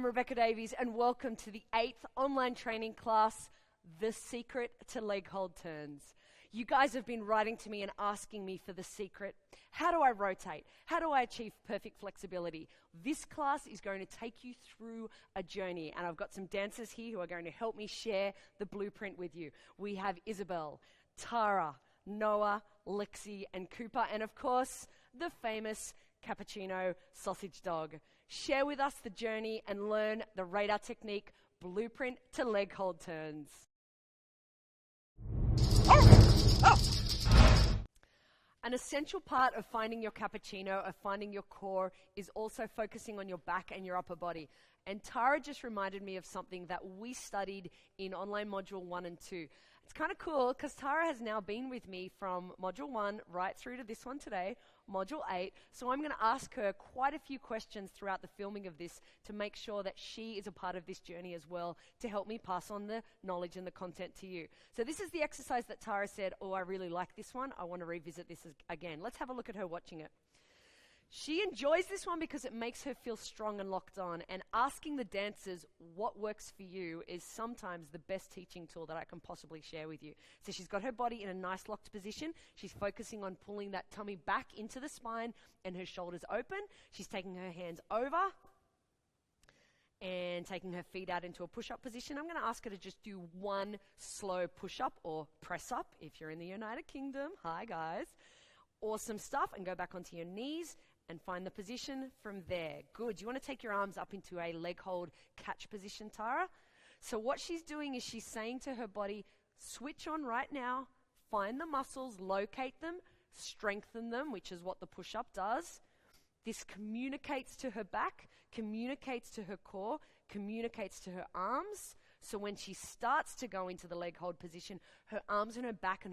Rebecca Davies, and welcome to the 8th online training class, The Secret to Leg Hold Turns. You guys have been writing to me and asking me for the secret. How do I rotate? How do I achieve perfect flexibility? This class is going to take you through a journey, and I've got some dancers here who are going to help me share the blueprint with you. We have Isabel, Tara, Noah, Lexi, and Cooper, and of course, the famous Cappuccino Sausage Dog. Share with us the journey and learn the radar technique blueprint to leg hold turns. An essential part of finding your cappuccino, of finding your core, is also focusing on your back and your upper body. And Tara just reminded me of something that we studied in online module 1 and 2. It's kind of cool because Tara has now been with me from module 1 right through to this one today, module 8. So I'm going to ask her quite a few questions throughout the filming of this to make sure that she is a part of this journey as well, to help me pass on the knowledge and the content to you. So this is the exercise that Tara said, oh, I really like this one. I want to revisit this again. Let's have a look at her watching it. She enjoys this one because it makes her feel strong and locked on, and asking the dancers what works for you is sometimes the best teaching tool that I can possibly share with you. So she's got her body in a nice locked position. She's focusing on pulling that tummy back into the spine and her shoulders open. She's taking her hands over and taking her feet out into a push-up position. I'm going to ask her to just do one slow push-up or press-up if you're in the United Kingdom. Hi, guys. Awesome stuff. And go back onto your knees and find the position from there. Good. You want to take your arms up into a leg hold catch position, Tara. So what she's doing is she's saying to her body, switch on right now, find the muscles, locate them, strengthen them, which is what the push-up does. This communicates to her back, communicates to her core, communicates to her arms. So when she starts to go into the leg hold position, her arms and her back and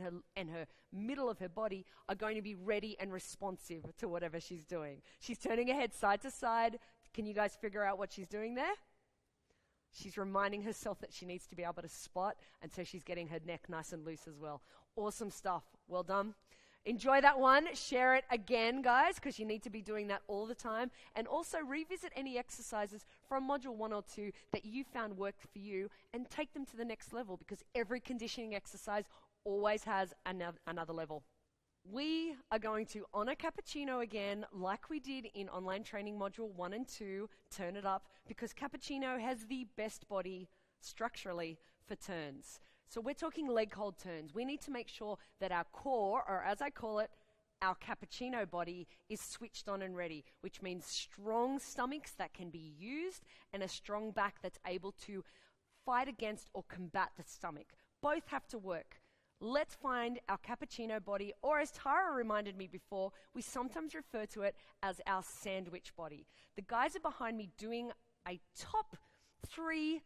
her middle of her body are going to be ready and responsive to whatever she's doing. She's turning her head side to side. Can you guys figure out what she's doing there? She's reminding herself that she needs to be able to spot, and so she's getting her neck nice and loose as well. Awesome stuff. Well done. Enjoy that one. Share it again, guys, because you need to be doing that all the time. And also revisit any exercises from module 1 or 2 that you found worked for you and take them to the next level, because every conditioning exercise always has another level. We are going to honor Cappuccino again, like we did in online training module 1 and 2, turn it up, because Cappuccino has the best body structurally for turns. So we're talking leg hold turns. We need to make sure that our core, or as I call it, our cappuccino body, is switched on and ready, which means strong stomachs that can be used and a strong back that's able to fight against or combat the stomach. Both have to work. Let's find our cappuccino body, or as Tara reminded me before, we sometimes refer to it as our sandwich body. The guys are behind me doing a top 3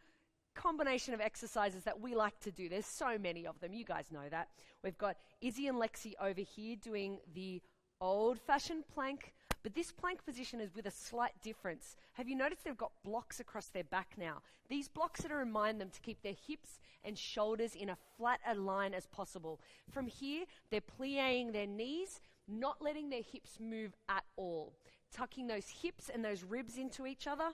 combination of exercises that we like to do. There's so many of them. You guys know that. We've got Izzy and Lexi over here doing the old-fashioned plank, but this plank position is with a slight difference. Have you noticed they've got blocks across their back now? These blocks are to remind them to keep their hips and shoulders in a flat line as possible. From here, they're plying their knees, not letting their hips move at all, tucking those hips and those ribs into each other,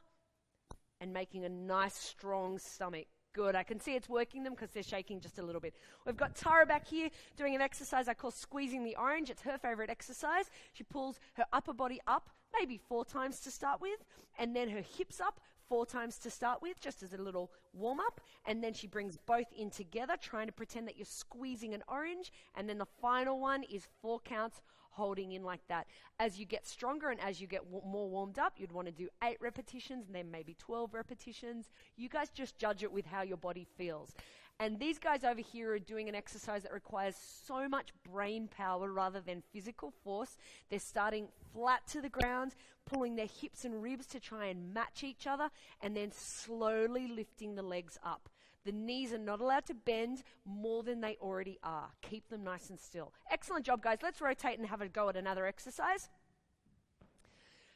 and making a nice, strong stomach. Good. I can see it's working them because they're shaking just a little bit. We've got Tara back here doing an exercise I call squeezing the orange. It's her favorite exercise. She pulls her upper body up maybe 4 times to start with, and then her hips up 4 times to start with, just as a little warm-up, and then she brings both in together, trying to pretend that you're squeezing an orange, and then the final one is 4 counts, holding in like that. As you get stronger and as you get more warmed up, you'd want to do 8 repetitions and then maybe 12 repetitions. You guys just judge it with how your body feels. And these guys over here are doing an exercise that requires so much brain power rather than physical force. They're starting flat to the ground, pulling their hips and ribs to try and match each other, and then slowly lifting the legs up. The knees are not allowed to bend more than they already are. Keep them nice and still. Excellent job, guys. Let's rotate and have a go at another exercise.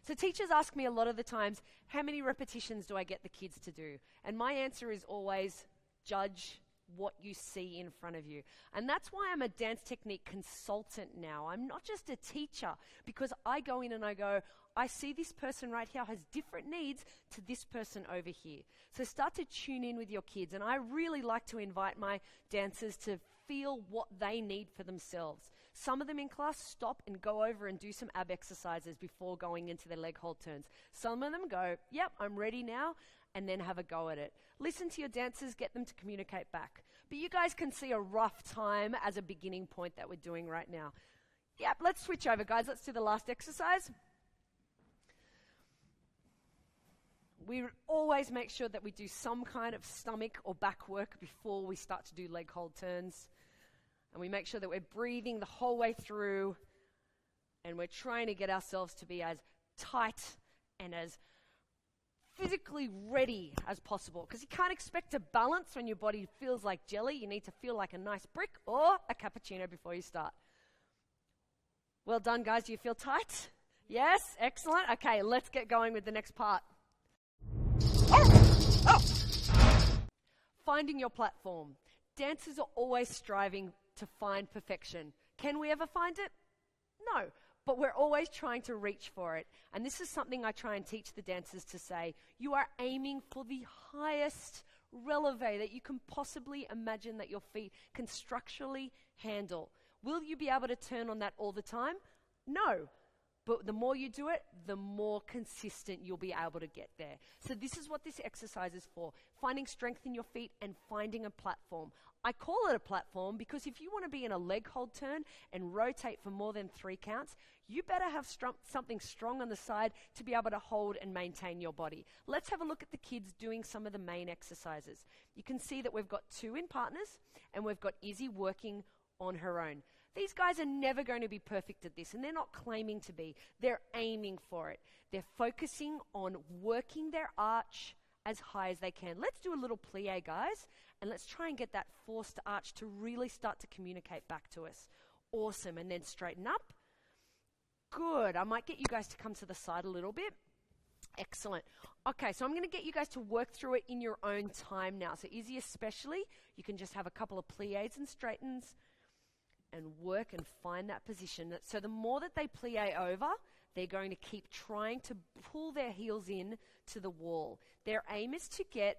So teachers ask me a lot of the times, how many repetitions do I get the kids to do? And my answer is always, judge what you see in front of you. And that's why I'm a dance technique consultant now. I'm not just a teacher, because I go in and I go, I see this person right here has different needs to this person over here. So start to tune in with your kids. And I really like to invite my dancers to feel what they need for themselves. Some of them in class stop and go over and do some ab exercises before going into their leg hold turns. Some of them go, yep, I'm ready now, and then have a go at it. Listen to your dancers, get them to communicate back. But you guys can see a rough time as a beginning point that we're doing right now. Yep, let's switch over, guys. Let's do the last exercise. We always make sure that we do some kind of stomach or back work before we start to do leg hold turns. And we make sure that we're breathing the whole way through, and we're trying to get ourselves to be as tight and as physically ready as possible, because you can't expect to balance when your body feels like jelly. You need to feel like a nice brick or a cappuccino before you start. Well done, guys. Do you feel tight? Yes? Excellent. Okay, let's get going with the next part. Finding your platform. Dancers are always striving to find perfection. Can we ever find it? No. But we're always trying to reach for it. And this is something I try and teach the dancers to say. You are aiming for the highest releve that you can possibly imagine that your feet can structurally handle. Will you be able to turn on that all the time? No. But the more you do it, the more consistent you'll be able to get there. So this is what this exercise is for. Finding strength in your feet and finding a platform. I call it a platform because if you want to be in a leg hold turn and rotate for more than 3 counts, you better have something strong on the side to be able to hold and maintain your body. Let's have a look at the kids doing some of the main exercises. You can see that we've got 2 in partners and we've got Izzy working on her own. These guys are never going to be perfect at this, and they're not claiming to be. They're aiming for it. They're focusing on working their arch as high as they can. Let's do a little plie, guys, and let's try and get that forced arch to really start to communicate back to us. Awesome. And then straighten up. Good. I might get you guys to come to the side a little bit. Excellent. Okay, so I'm going to get you guys to work through it in your own time now. So Izzy especially, you can just have a couple of plies and straightens and work and find that position. So the more that they plie over, they're going to keep trying to pull their heels in to the wall. Their aim is to get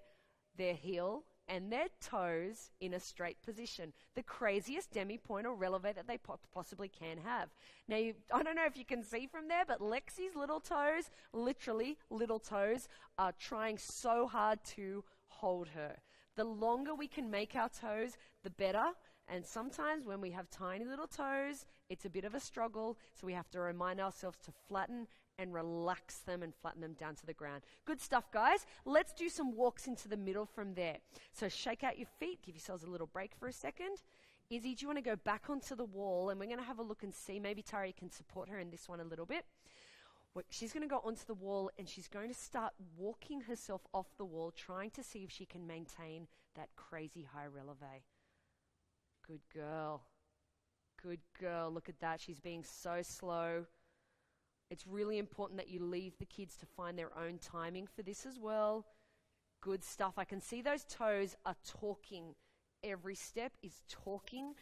their heel and their toes in a straight position. The craziest demi-point or releve that they possibly can have. Now, I don't know if you can see from there, but Lexi's little toes, literally little toes, are trying so hard to hold her. The longer we can make our toes, the better. And sometimes when we have tiny little toes, it's a bit of a struggle, so we have to remind ourselves to flatten and relax them and flatten them down to the ground. Good stuff, guys. Let's do some walks into the middle from there. So shake out your feet, give yourselves a little break for a second. Izzy, do you want to go back onto the wall? And we're going to have a look and see. Maybe Tari can support her in this one a little bit. She's going to go onto the wall and she's going to start walking herself off the wall, trying to see if she can maintain that crazy high releve. Good girl. Good girl. Look at that. She's being so slow. It's really important that you leave the kids to find their own timing for this as well. Good stuff. I can see those toes are talking. Every step is talking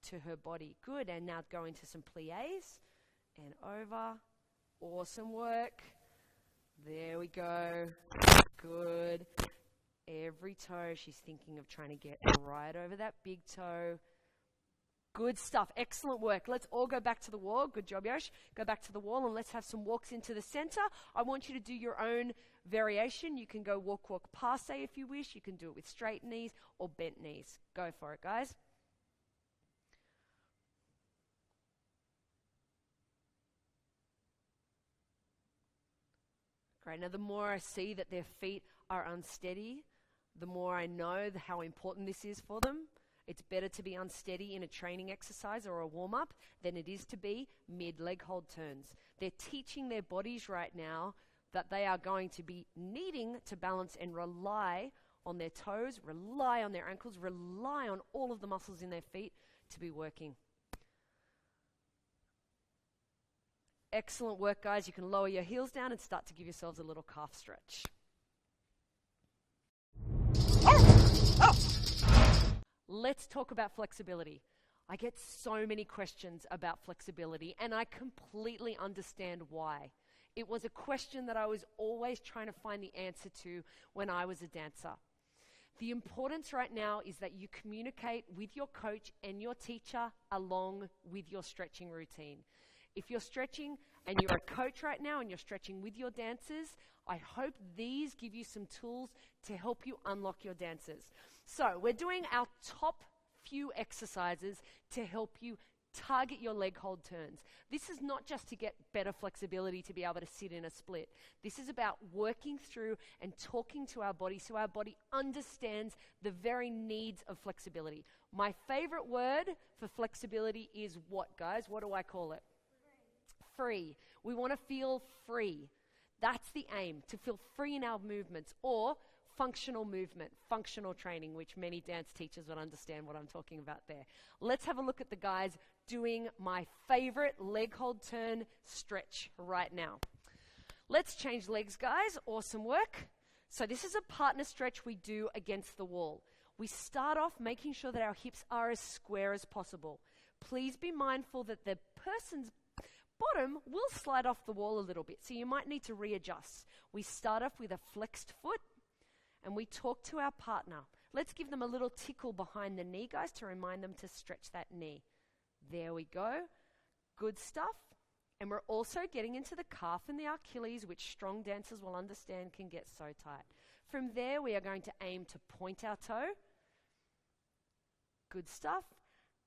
to her body. Good. And now go into some plies and over. Awesome work. There we go. Good. Every toe, she's thinking of trying to get right over that big toe. Good stuff. Excellent work. Let's all go back to the wall. Good job, Yosh. Go back to the wall and let's have some walks into the center. I want you to do your own variation. You can go walk passe if you wish. You can do it with straight knees or bent knees. Go for it, guys. Great. Now, the more I see that their feet are unsteady, the more I know how important this is for them. It's better to be unsteady in a training exercise or a warm-up than it is to be mid-leg hold turns. They're teaching their bodies right now that they are going to be needing to balance and rely on their toes, rely on their ankles, rely on all of the muscles in their feet to be working. Excellent work, guys. You can lower your heels down and start to give yourselves a little calf stretch. Let's talk about flexibility. I get so many questions about flexibility, and I completely understand why. It was a question that I was always trying to find the answer to when I was a dancer. The importance right now is that you communicate with your coach and your teacher along with your stretching routine. If you're stretching and you're a coach right now and you're stretching with your dancers, I hope these give you some tools to help you unlock your dancers. So we're doing our top few exercises to help you target your leg hold turns. This is not just to get better flexibility to be able to sit in a split. This is about working through and talking to our body so our body understands the very needs of flexibility. My favorite word for flexibility is what, guys? What do I call it? Free. We want to feel free. That's the aim, to feel free in our movements, or functional movement, functional training, which many dance teachers would understand what I'm talking about there. Let's have a look at the guys doing my favorite leg hold turn stretch right now. Let's change legs, guys. Awesome work. So this is a partner stretch we do against the wall. We start off making sure that our hips are as square as possible. Please be mindful that the person's bottom will slide off the wall a little bit, so you might need to readjust. We start off with a flexed foot, and we talk to our partner. Let's give them a little tickle behind the knee, guys, to remind them to stretch that knee. There we go. Good stuff. And we're also getting into the calf and the Achilles, which strong dancers will understand can get so tight. From there, we are going to aim to point our toe. Good stuff.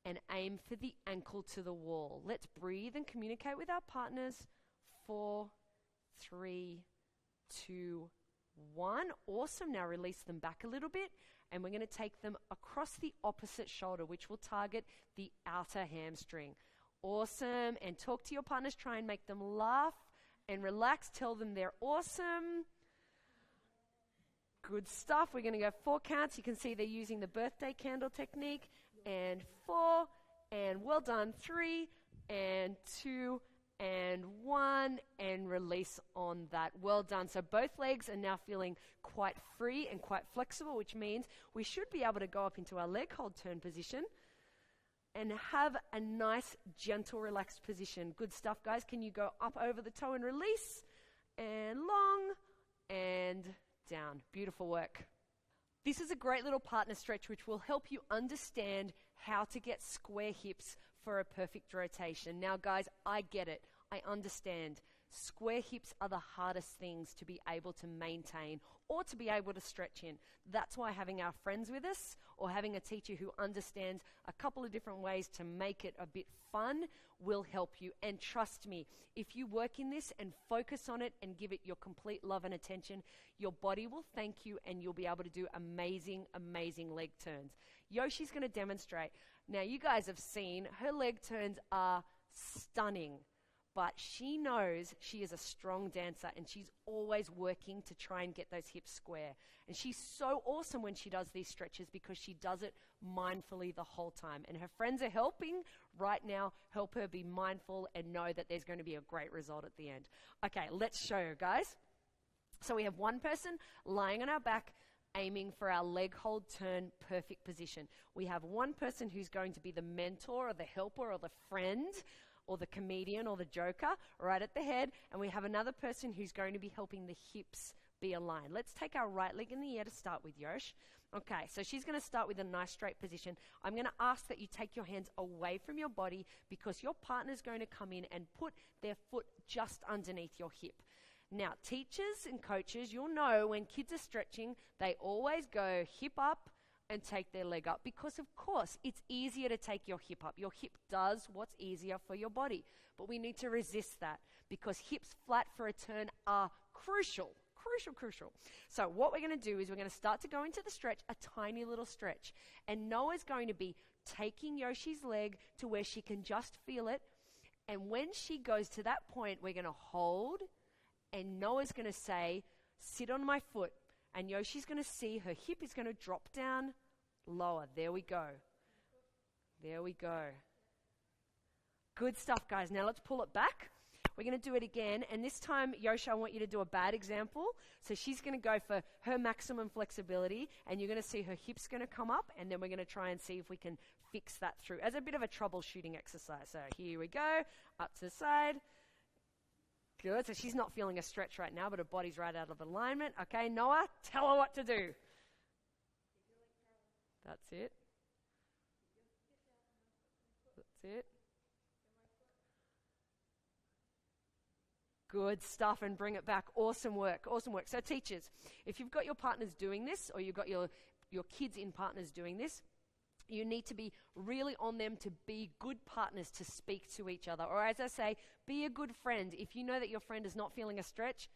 And aim for the ankle to the wall. Let's breathe and communicate with our partners. 4, 3, 2, 1. Awesome. Now release them back a little bit, and we're going to take them across the opposite shoulder, which will target the outer hamstring. Awesome. And talk to your partners. Try and make them laugh and relax. Tell them they're awesome. Good stuff. We're going to go 4 counts. You can see they're using the birthday candle technique. And 4, and well done. 3, and 2, and 1, and release on that. Well done. So both legs are now feeling quite free and quite flexible, which means we should be able to go up into our leg hold turn position and have a nice, gentle, relaxed position. Good stuff, guys. Can you go up over the toe and release, and long, and down. Beautiful work. This is a great little partner stretch which will help you understand how to get square hips for a perfect rotation. Now, guys, I get it. I understand. Square hips are the hardest things to be able to maintain or to be able to stretch in. That's why having our friends with us or having a teacher who understands a couple of different ways to make it a bit fun will help you. And trust me, if you work in this and focus on it and give it your complete love and attention, your body will thank you and you'll be able to do amazing, amazing leg turns. Yoshi's going to demonstrate. Now, you guys have seen her leg turns are stunning. But she knows she is a strong dancer and she's always working to try and get those hips square. And she's so awesome when she does these stretches because she does it mindfully the whole time. And her friends are helping right now help her be mindful and know that there's going to be a great result at the end. Okay, let's show her, guys. So we have one person lying on our back, aiming for our leg hold turn perfect position. We have one person who's going to be the mentor or the helper or the friend or the comedian or the joker right at the head, and we have another person who's going to be helping the hips be aligned. Let's take our right leg in the air to start with, Yosh. Okay, so she's going to start with a nice straight position. I'm going to ask that you take your hands away from your body because your partner's going to come in and put their foot just underneath your hip. Now, teachers and coaches, you'll know when kids are stretching, they always go hip up and take their leg up because, of course, it's easier to take your hip up. Your hip does what's easier for your body, but we need to resist that because hips flat for a turn are crucial. Crucial. So what we're going to do is we're going to start to go into the stretch, a tiny little stretch, and Noah's going to be taking Yoshi's leg to where she can just feel it, and when she goes to that point, we're going to hold, and Noah's going to say, sit on my foot. And Yoshi's going to see her hip is going to drop down lower. There we go. There we go. Good stuff, guys. Now let's pull it back. We're going to do it again. And this time, Yoshi, I want you to do a bad example. So she's going to go for her maximum flexibility. And you're going to see her hips going to come up. And then we're going to try and see if we can fix that through as a bit of a troubleshooting exercise. So here we go. Up to the side. Good. So she's not feeling a stretch right now, but her body's right out of alignment. Okay, Noah, tell her what to do. That's it. That's it. Good stuff, and bring it back. Awesome work. Awesome work. So teachers, if you've got your partners doing this, or you've got your kids in partners doing this, you need to be really on them to be good partners to speak to each other. Or as I say, be a good friend. If you know that your friend is not feeling a stretch,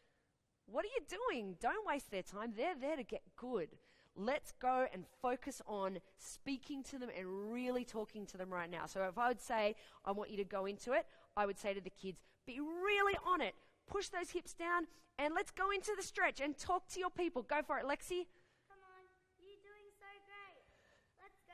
what are you doing? Don't waste their time. They're there to get good. Let's go and focus on speaking to them and really talking to them right now. So if I would say, I want you to go into it, I would say to the kids, be really on it. Push those hips down and let's go into the stretch and talk to your people. Go for it, Lexi. Come on, you're doing so great. Let's go.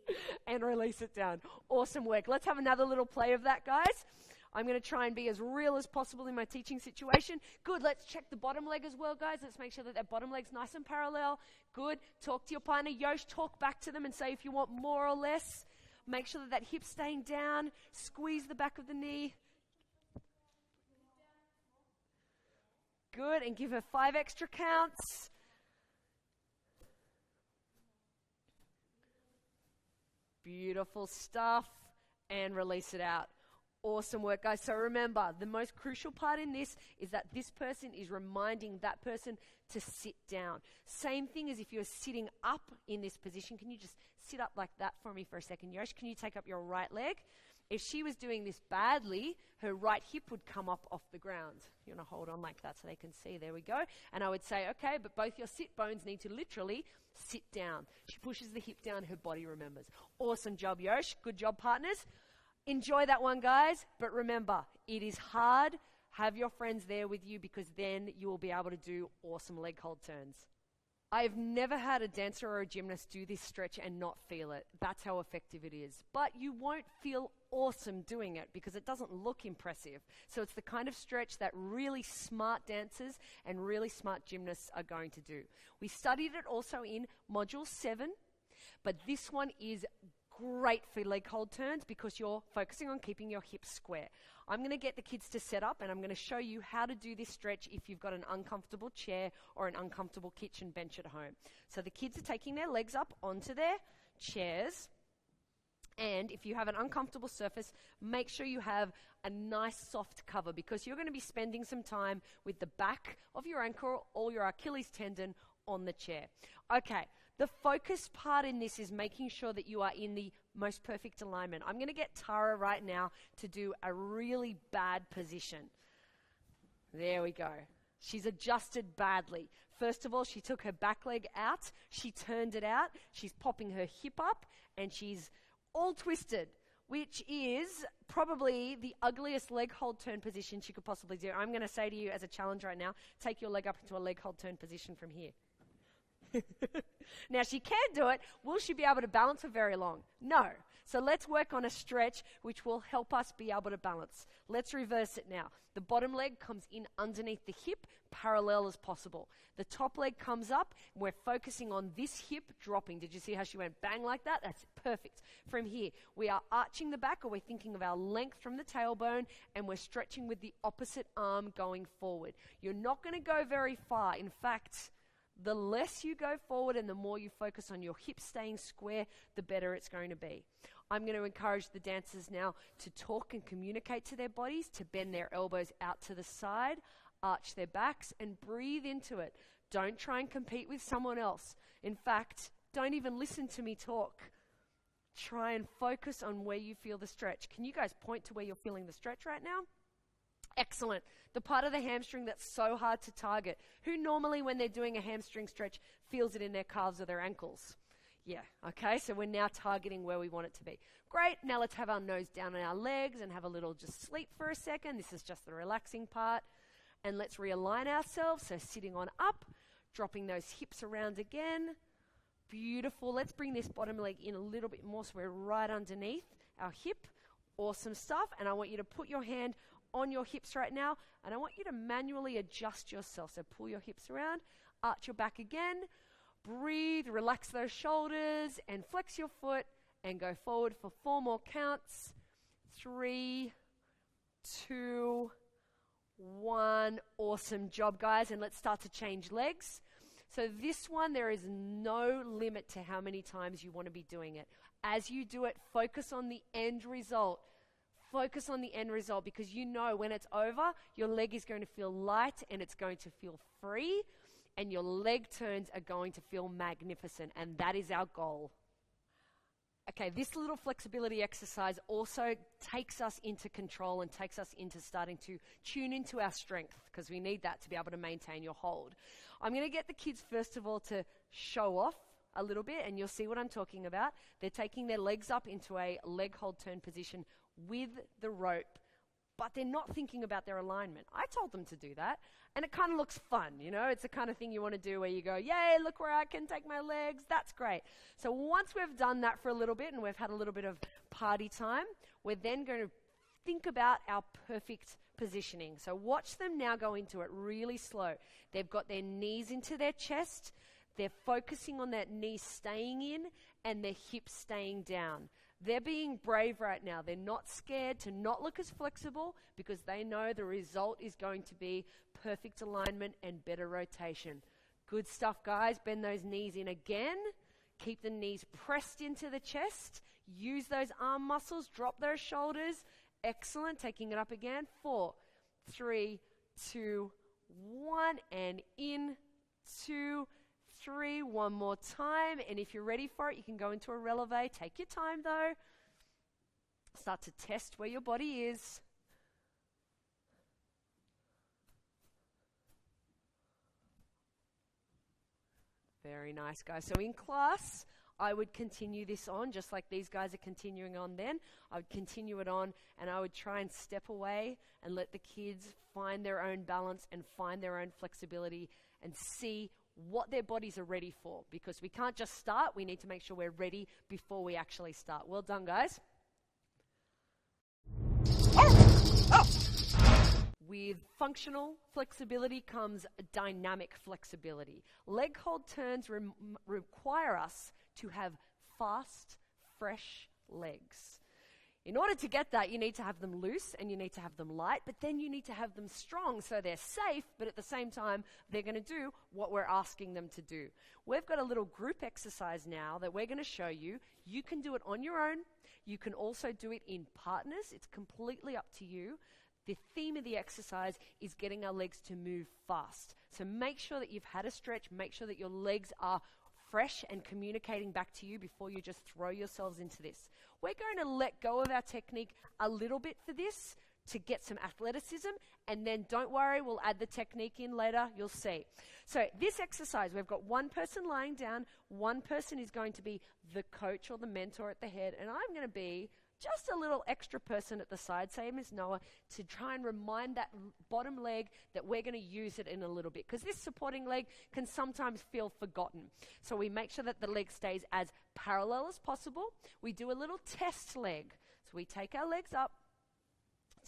Hey. And release it down. Awesome work. Let's have another little play of that, guys. I'm going to try and be as real as possible in my teaching situation. Good. Let's check the bottom leg as well, guys. Let's make sure that that bottom leg's nice and parallel. Good. Talk to your partner. Yosh, talk back to them and say if you want more or less. Make sure that that hip's staying down. Squeeze the back of the knee. Good. And give her 5 extra counts. Beautiful stuff. And release it out. Awesome work, guys. So remember, the most crucial part in this is that this person is reminding that person to sit down. Same thing as if you're sitting up in this position. Can you just sit up like that for me for a second, Yosh? Can you take up your right leg? If she was doing this badly, her right hip would come up off the ground. You want to hold on like that so they can see. There we go. And I would say, okay, but both your sit bones need to literally sit down. She pushes the hip down, her body remembers. Awesome job, Yosh. Good job, partners. Enjoy that one, guys. But remember, it is hard. Have your friends there with you because then you will be able to do awesome leg hold turns. I've never had a dancer or a gymnast do this stretch and not feel it. That's how effective it is. But you won't feel awesome doing it because it doesn't look impressive. So it's the kind of stretch that really smart dancers and really smart gymnasts are going to do. We studied it also in Module 7, but this one is great for leg hold turns because you're focusing on keeping your hips square. I'm going to get the kids to set up and I'm going to show you how to do this stretch if you've got an uncomfortable chair or an uncomfortable kitchen bench at home. So the kids are taking their legs up onto their chairs, and if you have an uncomfortable surface, make sure you have a nice soft cover because you're going to be spending some time with the back of your ankle or your Achilles tendon on the chair. Okay. The focus part in this is making sure that you are in the most perfect alignment. I'm going to get Tara right now to do a really bad position. There we go. She's adjusted badly. First of all, she took her back leg out. She turned it out. She's popping her hip up and she's all twisted, which is probably the ugliest leg hold turn position she could possibly do. I'm going to say to you as a challenge right now, take your leg up into a leg hold turn position from here. Now, she can do it. Will she be able to balance for very long? No. So let's work on a stretch which will help us be able to balance. Let's reverse it now. The bottom leg comes in underneath the hip, parallel as possible. The top leg comes up, and we're focusing on this hip dropping. Did you see how she went bang like that? That's perfect. From here, we are arching the back, or we're thinking of our length from the tailbone, and we're stretching with the opposite arm going forward. You're not going to go very far. In fact, the less you go forward and the more you focus on your hips staying square, the better it's going to be. I'm going to encourage the dancers now to talk and communicate to their bodies, to bend their elbows out to the side, arch their backs, and breathe into it. Don't try and compete with someone else. In fact, don't even listen to me talk. Try and focus on where you feel the stretch. Can you guys point to where you're feeling the stretch right now? Excellent. The part of the hamstring that's so hard to target. Who normally, when they're doing a hamstring stretch, feels it in their calves or their ankles? Yeah, okay, so we're now targeting where we want it to be. Great, now let's have our nose down on our legs and have a little just sleep for a second. This is just the relaxing part. And let's realign ourselves, so sitting on up, dropping those hips around again. Beautiful. Let's bring this bottom leg in a little bit more so we're right underneath our hip. Awesome stuff. And I want you to put your hand on your hips right now, and I want you to manually adjust yourself. So pull your hips around, arch your back again, breathe, relax those shoulders, and flex your foot, and go forward for 4 more counts. 3, 2, 1. Awesome job, guys. And let's start to change legs. So this one, there is no limit to how many times you want to be doing it. As you do it, focus on the end result. Focus on the end result, because you know when it's over, your leg is going to feel light and it's going to feel free, and your leg turns are going to feel magnificent, and that is our goal. Okay, this little flexibility exercise also takes us into control and takes us into starting to tune into our strength, because we need that to be able to maintain your hold. I'm going to get the kids first of all to show off a little bit, and you'll see what I'm talking about. They're taking their legs up into a leg hold turn position with the rope, but they're not thinking about their alignment. I told them to do that, and it kind of looks fun, you know? It's the kind of thing you want to do where you go, yay, look where I can take my legs. That's great. So once we've done that for a little bit and we've had a little bit of party time, we're then going to think about our perfect positioning. So watch them now go into it really slow. They've got their knees into their chest. They're focusing on that knee staying in and their hips staying down. They're being brave right now. They're not scared to not look as flexible, because they know the result is going to be perfect alignment and better rotation. Good stuff, guys. Bend those knees in again. Keep the knees pressed into the chest. Use those arm muscles. Drop those shoulders. Excellent. Taking it up again. 4, 3, 2, 1. And in, 2, 3. One more time. And if you're ready for it, you can go into a releve. Take your time, though. Start to test where your body is. Very nice, guys. So in class, I would continue this on, just like these guys are continuing on then. I would continue it on, and I would try and step away and let the kids find their own balance and find their own flexibility and see what their bodies are ready for. Because we can't just start, we need to make sure we're ready before we actually start. Well done, guys. With functional flexibility comes dynamic flexibility. Leg hold turns require us to have fast, fresh legs. In order to get that, you need to have them loose and you need to have them light, but then you need to have them strong so they're safe, but at the same time, they're going to do what we're asking them to do. We've got a little group exercise now that we're going to show you. You can do it on your own. You can also do it in partners. It's completely up to you. The theme of the exercise is getting our legs to move fast. So make sure that you've had a stretch. Make sure that your legs are fresh and communicating back to you before you just throw yourselves into this. We're going to let go of our technique a little bit for this to get some athleticism, and then don't worry, we'll add the technique in later. You'll see. So this exercise, we've got one person lying down. One person is going to be the coach or the mentor at the head, and I'm going to be just a little extra person at the side, same as Noah, to try and remind that bottom leg that we're going to use it in a little bit, because this supporting leg can sometimes feel forgotten. So we make sure that the leg stays as parallel as possible. We do a little test leg. So we take our legs up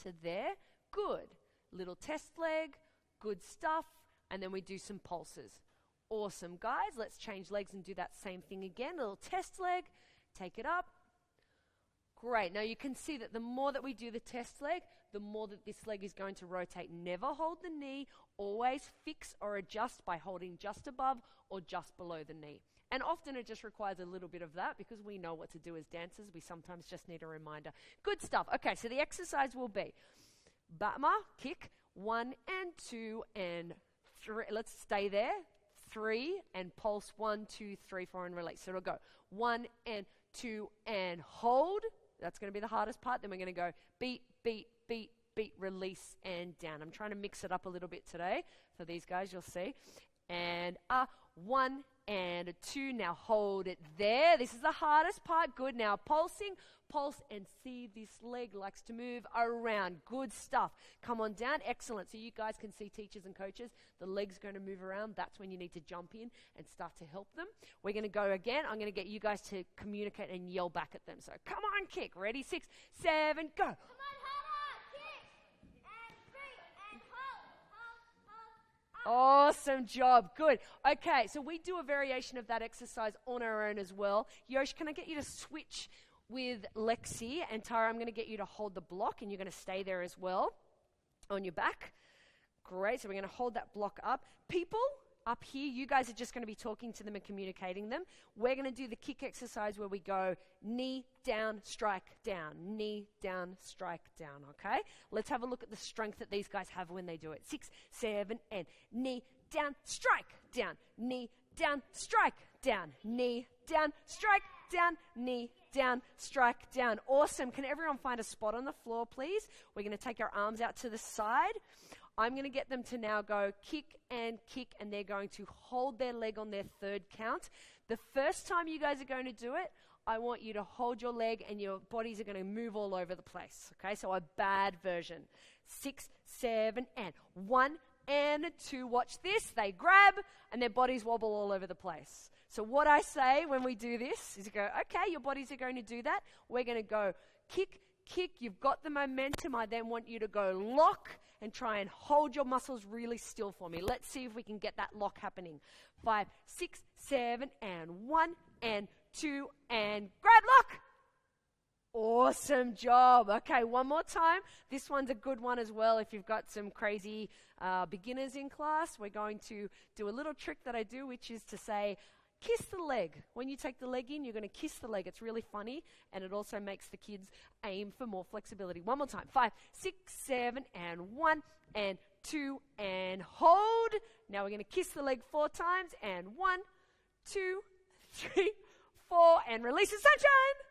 to there. Good. Little test leg. Good stuff. And then we do some pulses. Awesome, guys. Let's change legs and do that same thing again. Little test leg. Take it up. Great. Now you can see that the more that we do the test leg, the more that this leg is going to rotate. Never hold the knee. Always fix or adjust by holding just above or just below the knee. And often it just requires a little bit of that, because we know what to do as dancers. We sometimes just need a reminder. Good stuff. Okay, so the exercise will be Batma, kick, 1 and 2 and 3. Let's stay there. 3 and pulse 1, 2, 3, 4 and release. So it'll go 1 and 2 and hold. That's going to be the hardest part. Then we're going to go beat, beat, beat, beat, release, and down. I'm trying to mix it up a little bit today for these guys, you'll see. And 1 and 2. Now hold it there. This is the hardest part. Good. Now pulsing, pulse, and see this leg likes to move around. Good stuff. Come on down. Excellent. So you guys can see, teachers and coaches, the leg's going to move around. That's when you need to jump in and start to help them. We're going to go again. I'm going to get you guys to communicate and yell back at them. So come on, kick. Ready? 6, 7, go. Come on, harder! Kick! And 3, and hold. Awesome job. Good. Okay, so we do a variation of that exercise on our own as well. Yosh, can I get you to switch with Lexi and Tara, I'm going to get you to hold the block, and you're going to stay there as well on your back. Great. So we're going to hold that block up. People up here, you guys are just going to be talking to them and communicating them. We're going to do the kick exercise where we go knee down, strike down, knee down, strike down, okay? Let's have a look at the strength that these guys have when they do it. 6, 7, and knee down, strike down, knee down, strike down, knee down, strike down, knee down, strike down. Awesome. Can everyone find a spot on the floor, please? We're going to take our arms out to the side. I'm going to get them to now go kick, and they're going to hold their leg on their third count. The first time you guys are going to do it, I want you to hold your leg and your bodies are going to move all over the place. Okay, so a bad version. 6, 7, and 1 and 2. Watch this. They grab and their bodies wobble all over the place. So what I say when we do this is you go, okay, your bodies are going to do that. We're going to go kick. You've got the momentum. I then want you to go lock and try and hold your muscles really still for me. Let's see if we can get that lock happening. 5, 6, 7, and 1 and 2 and grab lock. Awesome job. Okay, one more time. This one's a good one as well. If you've got some crazy beginners in class, we're going to do a little trick that I do, which is to say, kiss the leg. When you take the leg in, you're going to kiss the leg. It's really funny, and it also makes the kids aim for more flexibility. One more time. 5, 6, 7, and 1, and 2, and hold. Now we're going to kiss the leg 4 times, and 1, 2, 3, 4, and release the sunshine.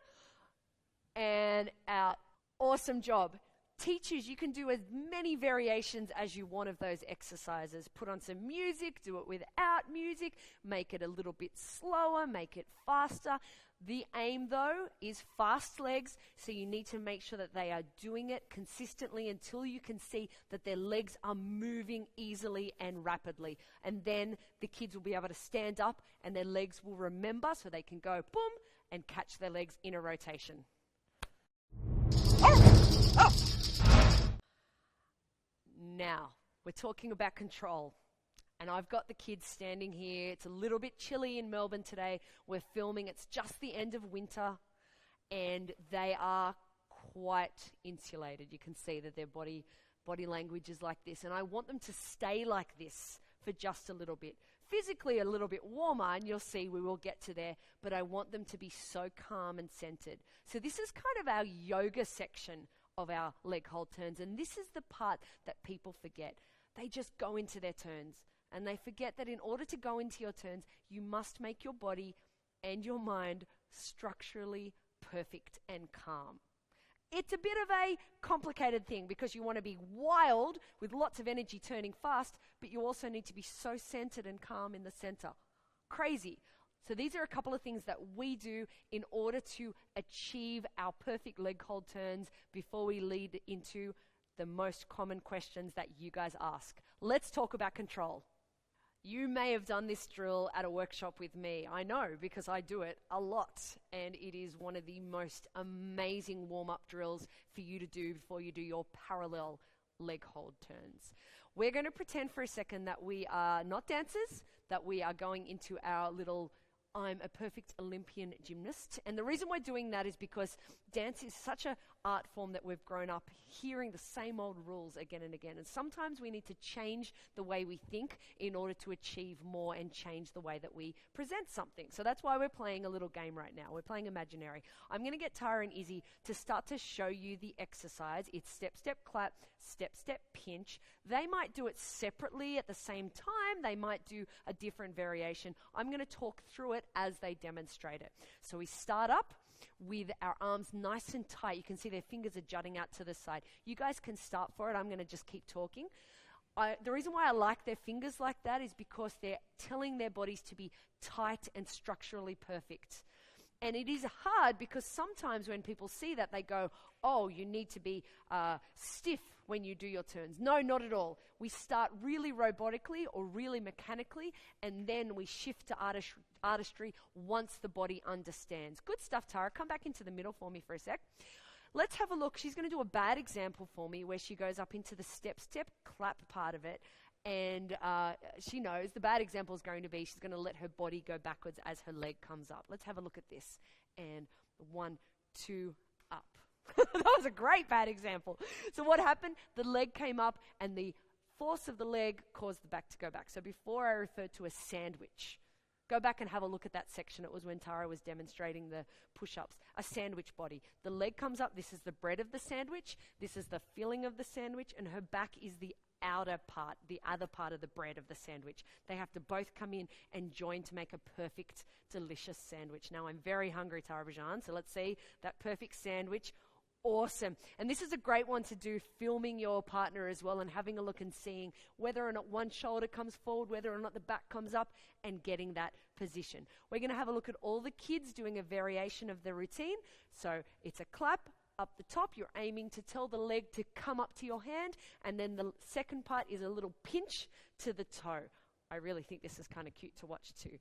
And out. Awesome job. Teachers, you can do as many variations as you want of those exercises. Put on some music, do it without music, make it a little bit slower, make it faster. The aim, though, is fast legs, so you need to make sure that they are doing it consistently until you can see that their legs are moving easily and rapidly. And then the kids will be able to stand up and their legs will remember, so they can go boom and catch their legs in a rotation. Now, we're talking about control. And I've got the kids standing here. It's a little bit chilly in Melbourne today. We're filming. It's just the end of winter. And they are quite insulated. You can see that their body language is like this. And I want them to stay like this for just a little bit. Physically a little bit warmer, and you'll see we will get to there. But I want them to be so calm and centered. So this is kind of our yoga section of our leg hold turns, and this is the part that people forget. They just go into their turns, and they forget that in order to go into your turns, you must make your body and your mind structurally perfect and calm. It's a bit of a complicated thing because you want to be wild with lots of energy turning fast, but you also need to be so centered and calm in the center. Crazy. So these are a couple of things that we do in order to achieve our perfect leg hold turns before we lead into the most common questions that you guys ask. Let's talk about control. You may have done this drill at a workshop with me. I know because I do it a lot, and it is one of the most amazing warm-up drills for you to do before you do your parallel leg hold turns. We're going to pretend for a second that we are not dancers, that we are going into our little I'm a perfect Olympian gymnast. And the reason we're doing that is because dance is such an art form that we've grown up hearing the same old rules again and again. And sometimes we need to change the way we think in order to achieve more and change the way that we present something. So that's why we're playing a little game right now. We're playing imaginary. I'm going to get Tara and Izzy to start to show you the exercise. It's step, step, clap, step, step, pinch. They might do it separately at the same time. They might do a different variation. I'm going to talk through it as they demonstrate it. So we start up with our arms nice and tight. You can see their fingers are jutting out to the side. You guys can start for it. I'm going to just keep talking. The reason why I like their fingers like that is because they're telling their bodies to be tight and structurally perfect. And it is hard because sometimes when people see that, they go, oh, you need to be stiff when you do your turns. No, not at all. We start really robotically or really mechanically, and then we shift to artistry once the body understands. Good stuff, Tara. Come back into the middle for me for a sec. Let's have a look. She's going to do a bad example for me where she goes up into the step, step, clap part of it. And she knows the bad example is going to be she's going to let her body go backwards as her leg comes up. Let's have a look at this. And 1, 2, up. That was a great bad example. So what happened? The leg came up and the force of the leg caused the back to go back. So before I referred to a sandwich. Go back and have a look at that section. It was when Tara was demonstrating the push-ups. A sandwich body. The leg comes up. This is the bread of the sandwich. This is the filling of the sandwich. And her back is the outer part, the other part of the bread of the sandwich. They have to both come in and join to make a perfect, delicious sandwich. Now, I'm very hungry, Tara Bajan, so let's see that perfect sandwich. Awesome. And this is a great one to do, filming your partner as well and having a look and seeing whether or not one shoulder comes forward, whether or not the back comes up, and getting that position. We're going to have a look at all the kids doing a variation of the routine. So it's a clap up the top. You're aiming to tell the leg to come up to your hand. And then the second part is a little pinch to the toe. I really think this is kind of cute to watch too.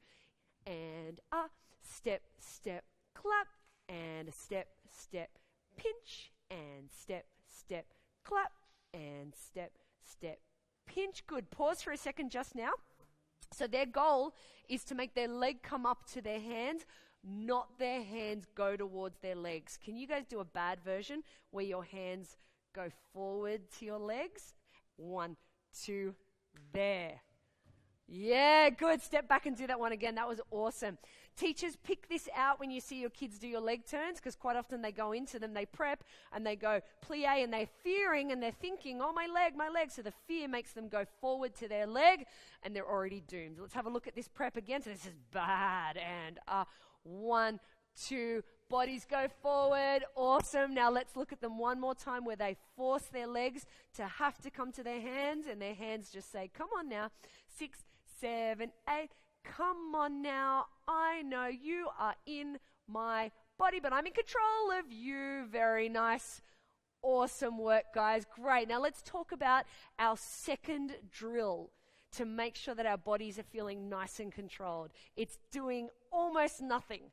And a step, step, clap, and a step, step, pinch, and step, step, clap, and step, step, pinch. Good. Pause for a second just now. So their goal is to make their leg come up to their hands, not their hands go towards their legs. Can you guys do a bad version where your hands go forward to your legs? 1, 2, there. Yeah, good. Step back and do that one again. That was awesome. Teachers, pick this out when you see your kids do your leg turns, because quite often they go into them, they prep, and they go plie, and they're fearing, and they're thinking, oh, my leg, my leg. So the fear makes them go forward to their leg, and they're already doomed. Let's have a look at this prep again. So this is bad. And 1, 2, bodies go forward. Awesome. Now let's look at them one more time where they force their legs to have to come to their hands, and their hands just say, come on now. 6, 7, 8. Come on now. I know you are in my body, but I'm in control of you. Very nice. Awesome work, guys. Great. Now let's talk about our second drill to make sure that our bodies are feeling nice and controlled. It's doing almost nothing.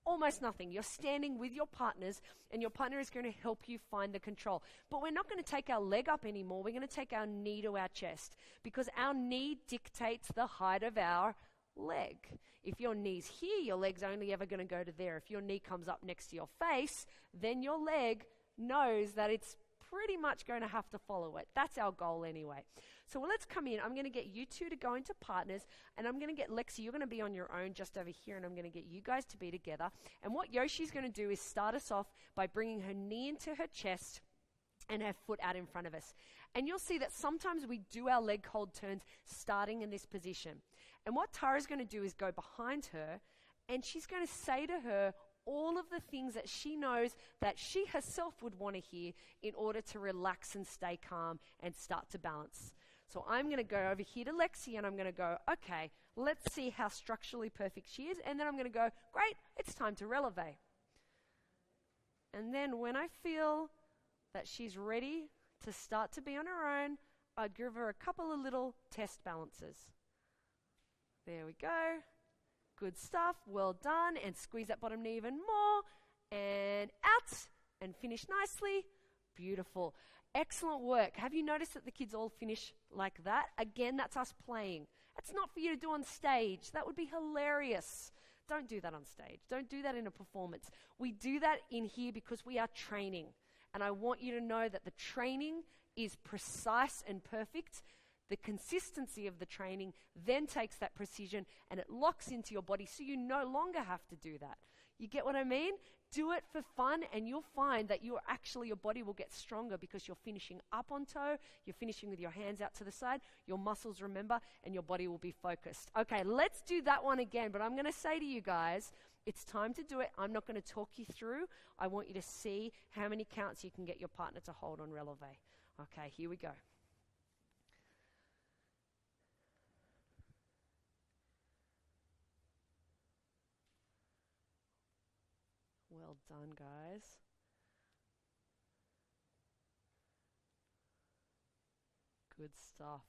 Almost nothing. You're standing with your partners, and your partner is going to help you find the control. But we're not going to take our leg up anymore. We're going to take our knee to our chest, because our knee dictates the height of our leg. If your knee's here, your leg's only ever going to go to there. If your knee comes up next to your face, then your leg knows that it's pretty much going to have to follow it. That's our goal anyway. So let's come in. I'm going to get you two to go into partners, and I'm going to get Lexi, you're going to be on your own just over here, and I'm going to get you guys to be together. And what Yoshi's going to do is start us off by bringing her knee into her chest and her foot out in front of us. And you'll see that sometimes we do our leg hold turns starting in this position. And what Tara's going to do is go behind her, and she's going to say to her all of the things that she knows that she herself would want to hear in order to relax and stay calm and start to balance. So I'm going to go over here to Lexi, and I'm going to go, okay, let's see how structurally perfect she is. And then I'm going to go, great, it's time to releve. And then when I feel that she's ready to start to be on her own, I'd give her a couple of little test balances. There we go. Good stuff. Well done. And squeeze that bottom knee even more. And out. And finish nicely. Beautiful. Excellent work. Have you noticed that the kids all finish like that? Again, that's us playing. That's not for you to do on stage. That would be hilarious. Don't do that on stage. Don't do that in a performance. We do that in here because we are training. And I want you to know that the training is precise and perfect. The consistency of the training then takes that precision and it locks into your body, so you no longer have to do that. You get what I mean? Do it for fun, and you'll find that your body will get stronger because you're finishing up on toe, you're finishing with your hands out to the side, your muscles remember, and your body will be focused. Okay, let's do that one again, but I'm going to say to you guys, it's time to do it. I'm not going to talk you through. I want you to see how many counts you can get your partner to hold on releve. Okay, here we go. Well done, guys. Good stuff.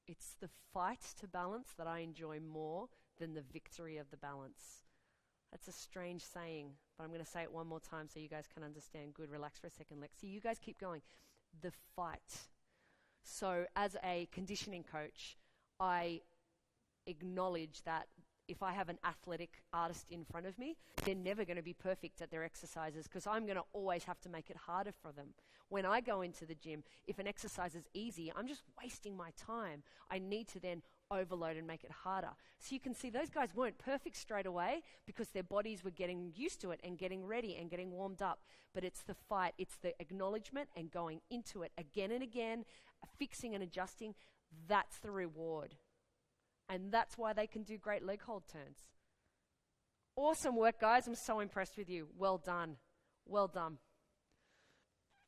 It's the fight to balance that I enjoy more than the victory of the balance. That's a strange saying, but I'm going to say it one more time so you guys can understand. Good, relax for a second, Lexi. You guys keep going. The fight. So as a conditioning coach, I acknowledge that if I have an athletic artist in front of me, they're never going to be perfect at their exercises because I'm going to always have to make it harder for them. When I go into the gym, if an exercise is easy, I'm just wasting my time. I need to then overload and make it harder. So you can see those guys weren't perfect straight away because their bodies were getting used to it and getting ready and getting warmed up. But it's the fight, it's the acknowledgement and going into it again and again, fixing and adjusting. That's the reward. And that's why they can do great leg hold turns. Awesome work, guys. I'm so impressed with you. Well done. Well done.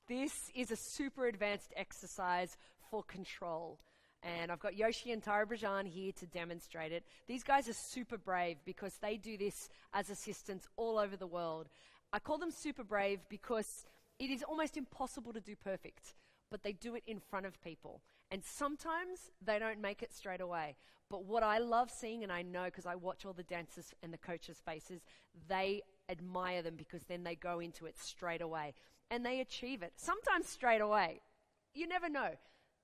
This is a super advanced exercise for control. And I've got Yoshi and Tara Brajan here to demonstrate it. These guys are super brave because they do this as assistants all over the world. I call them super brave because it is almost impossible to do perfect, but they do it in front of people. And sometimes they don't make it straight away. But what I love seeing, and I know because I watch all the dancers and the coaches' faces, they admire them because then they go into it straight away. And they achieve it, sometimes straight away. You never know.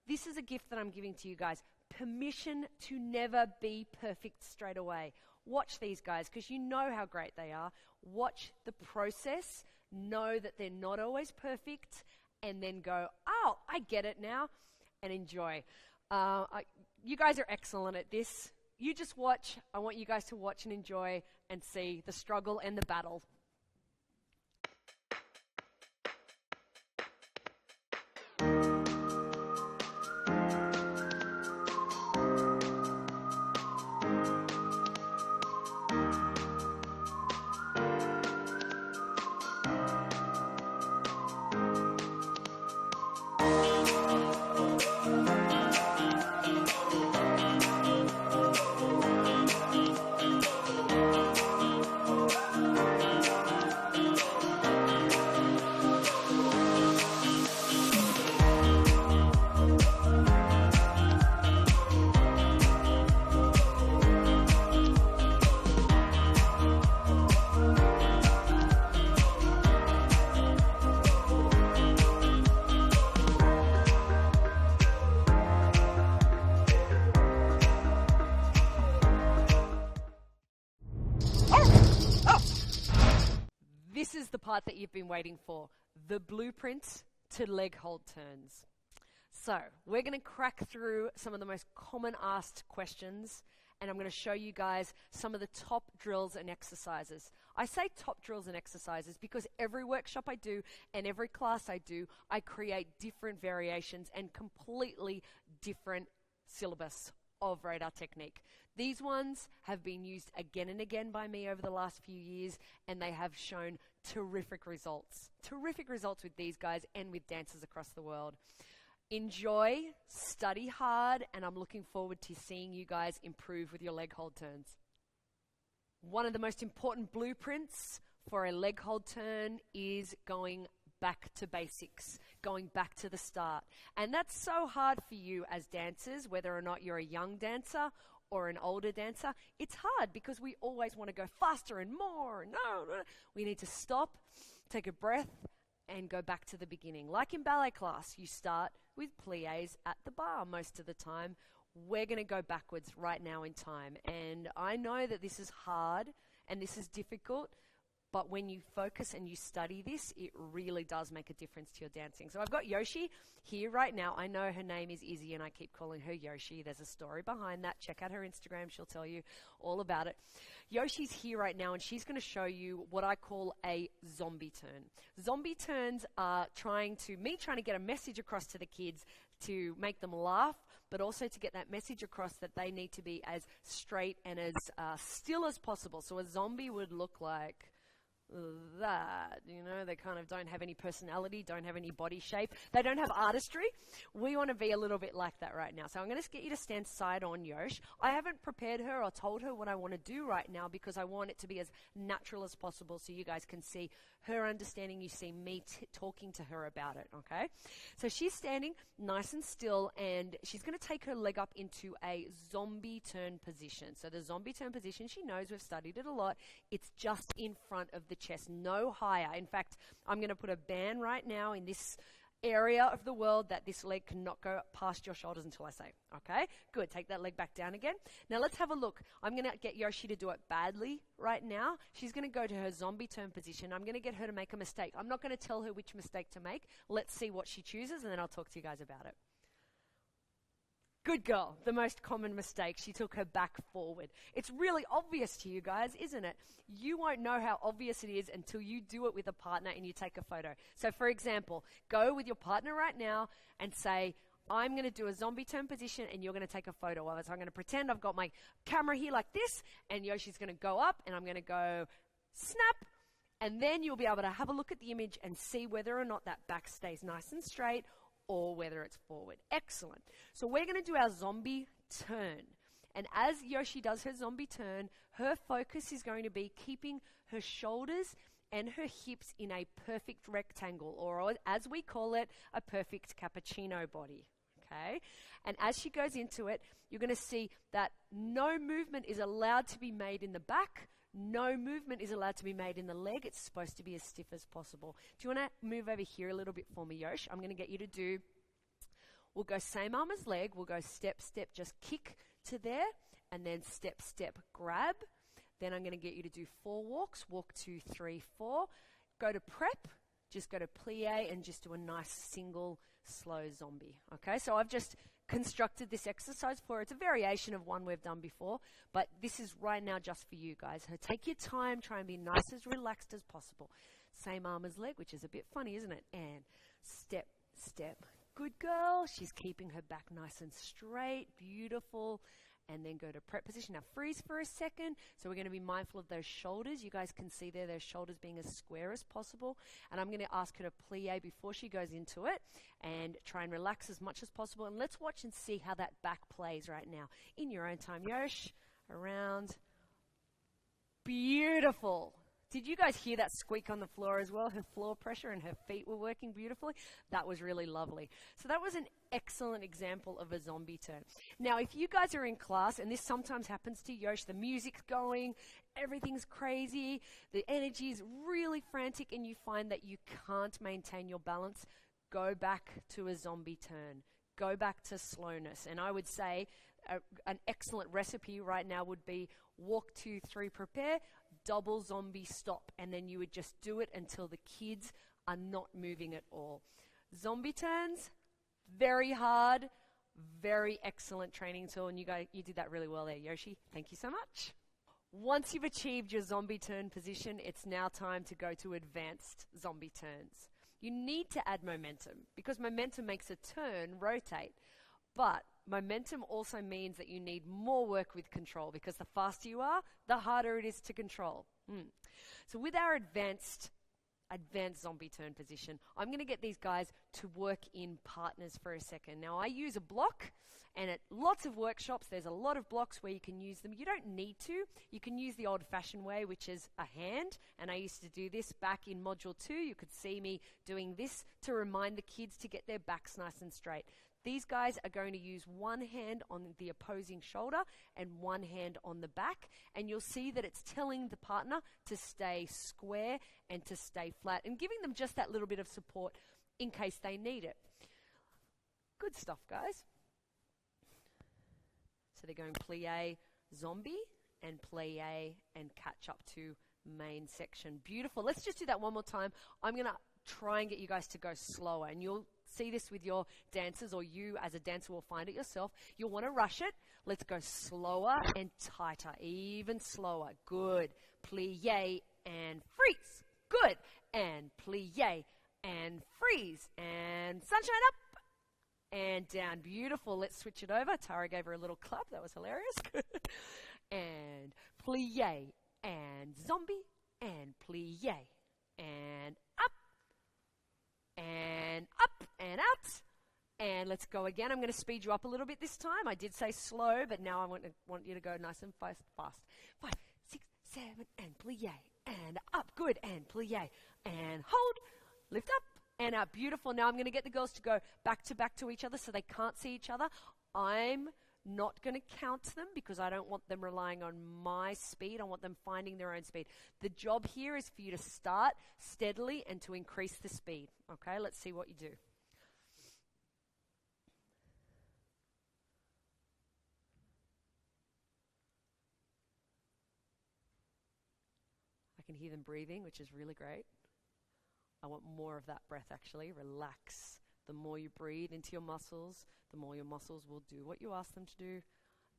This is a gift that I'm giving to you guys. Permission to never be perfect straight away. Watch these guys because you know how great they are. Watch the process. Know that they're not always perfect. And then go, oh, I get it now. And enjoy. You guys are excellent at this. You just watch. I want you guys to watch and enjoy and see the struggle and the battle. This is the part that you've been waiting for, the blueprint to leg hold turns. So we're going to crack through some of the most common asked questions, and I'm going to show you guys some of the top drills and exercises. I say top drills and exercises because every workshop I do and every class I do, I create different variations and completely different syllabus of radar technique. These ones have been used again and again by me over the last few years, and they have shown terrific results. Terrific results with these guys and with dancers across the world. Enjoy, study hard, and I'm looking forward to seeing you guys improve with your leg hold turns. One of the most important blueprints for a leg hold turn is going back to basics, going back to the start. And that's so hard for you as dancers, whether or not you're a young dancer or an older dancer. It's hard because we always want to go faster and more. No. We need to stop, take a breath, and go back to the beginning. Like in ballet class, you start with pliés at the bar most of the time. We're going to go backwards right now in time. And I know that this is hard and this is difficult, but when you focus and you study this, it really does make a difference to your dancing. So I've got Yoshi here right now. I know her name is Izzy and I keep calling her Yoshi. There's a story behind that. Check out her Instagram. She'll tell you all about it. Yoshi's here right now and she's going to show you what I call a zombie turn. Zombie turns are trying to get a message across to the kids to make them laugh, but also to get that message across that they need to be as straight and as still as possible. So a zombie would look like that, they kind of don't have any personality, don't have any body shape, they don't have artistry. We want to be a little bit like that right now. So I'm going to get you to stand side on, Yosh. I haven't prepared her or told her what I want to do right now because I want it to be as natural as possible so you guys can see her understanding, you see me talking to her about it, okay? So she's standing nice and still and she's going to take her leg up into a zombie turn position. So the zombie turn position, she knows, we've studied it a lot. It's just in front of the chest, no higher. In fact, I'm going to put a band right now in this area of the world that this leg cannot go past your shoulders until I say. Okay, good. Take that leg back down again. Now let's have a look. I'm going to get Yoshi to do it badly right now. She's going to go to her zombie turn position. I'm going to get her to make a mistake. I'm not going to tell her which mistake to make. Let's see what she chooses, and then I'll talk to you guys about it. Good girl. The most common mistake. She took her back forward. It's really obvious to you guys, isn't it? You won't know how obvious it is until you do it with a partner and you take a photo. So for example, go with your partner right now and say, I'm going to do a zombie turn position and you're going to take a photo of it. So I'm going to pretend I've got my camera here like this, and Yoshi's going to go up and I'm going to go snap, and then you'll be able to have a look at the image and see whether or not that back stays nice and straight or whether it's forward. Excellent. So we're going to do our zombie turn. And as Yoshi does her zombie turn, her focus is going to be keeping her shoulders and her hips in a perfect rectangle, or as we call it, a perfect cappuccino body. Okay? And as she goes into it, you're going to see that no movement is allowed to be made in the back. No movement is allowed to be made in the leg. It's supposed to be as stiff as possible. Do you want to move over here a little bit for me, Yosh? I'm going to get you to do, we'll go same arm as leg. We'll go step, step, just kick to there, and then step, step, grab. Then I'm going to get you to do 4 walks. Walk 2, 3, 4. Go to prep. Just go to plie and just do a nice single slow zombie. Okay, so I've just constructed this exercise for her. It's a variation of one we've done before, but this is right now just for you guys. So take your time, try and be nice as relaxed as possible. Same arm as leg, which is a bit funny, isn't it? And step, step. Good girl. She's keeping her back nice and straight. Beautiful. And then go to prep position. Now freeze for a second. So we're going to be mindful of those shoulders. You guys can see there, those shoulders being as square as possible. And I'm going to ask her to plie before she goes into it and try and relax as much as possible. And let's watch and see how that back plays right now. In your own time, Yosh. Around. Beautiful. Did you guys hear that squeak on the floor as well? Her floor pressure and her feet were working beautifully. That was really lovely. So that was an excellent example of a zombie turn. Now, if you guys are in class, and this sometimes happens to Yosh, the music's going, everything's crazy, the energy is really frantic, and you find that you can't maintain your balance, go back to a zombie turn. Go back to slowness. And I would say an excellent recipe right now would be walk 2, 3, prepare, double zombie stop, and then you would just do it until the kids are not moving at all. Zombie turns, very hard, very excellent training tool, and you did that really well there, Yoshi. Thank you so much. Once you've achieved your zombie turn position, it's now time to go to advanced zombie turns. You need to add momentum, because momentum makes a turn rotate, but momentum also means that you need more work with control, because the faster you are, the harder it is to control. So with our advanced zombie turn position, I'm going to get these guys to work in partners for a second. Now, I use a block, and at lots of workshops, there's a lot of blocks where you can use them. You don't need to. You can use the old-fashioned way, which is a hand, and I used to do this back in Module 2. You could see me doing this to remind the kids to get their backs nice and straight. These guys are going to use one hand on the opposing shoulder and one hand on the back, and you'll see that it's telling the partner to stay square and to stay flat, and giving them just that little bit of support in case they need it. Good stuff, guys. So they're going plie, zombie, and plie, and catch up to main section. Beautiful. Let's just do that one more time. I'm going to try and get you guys to go slower, and you'll see this with your dancers, or you as a dancer will find it yourself. You'll want to rush it. Let's go slower and tighter, even slower. Good. Plie and freeze. Good. And plie and freeze. And sunshine up and down. Beautiful. Let's switch it over. Tara gave her a little clap. That was hilarious. And plie and zombie and plie and up and up and out. And let's go again. I'm going to speed you up a little bit this time. I did say slow, but now I want you to go nice and fast. 5, 6, 7, and plie and up. Good. And plie and hold. Lift up and out. Beautiful. Now I'm going to get the girls to go back to each other so they can't see each other. I'm not going to count them because I don't want them relying on my speed. I want them finding their own speed. The job here is for you to start steadily and to increase the speed. Okay, let's see what you do. can hear them breathing, which is really great. I want more of that breath, actually. Relax. The more you breathe into your muscles, the more your muscles will do what you ask them to do.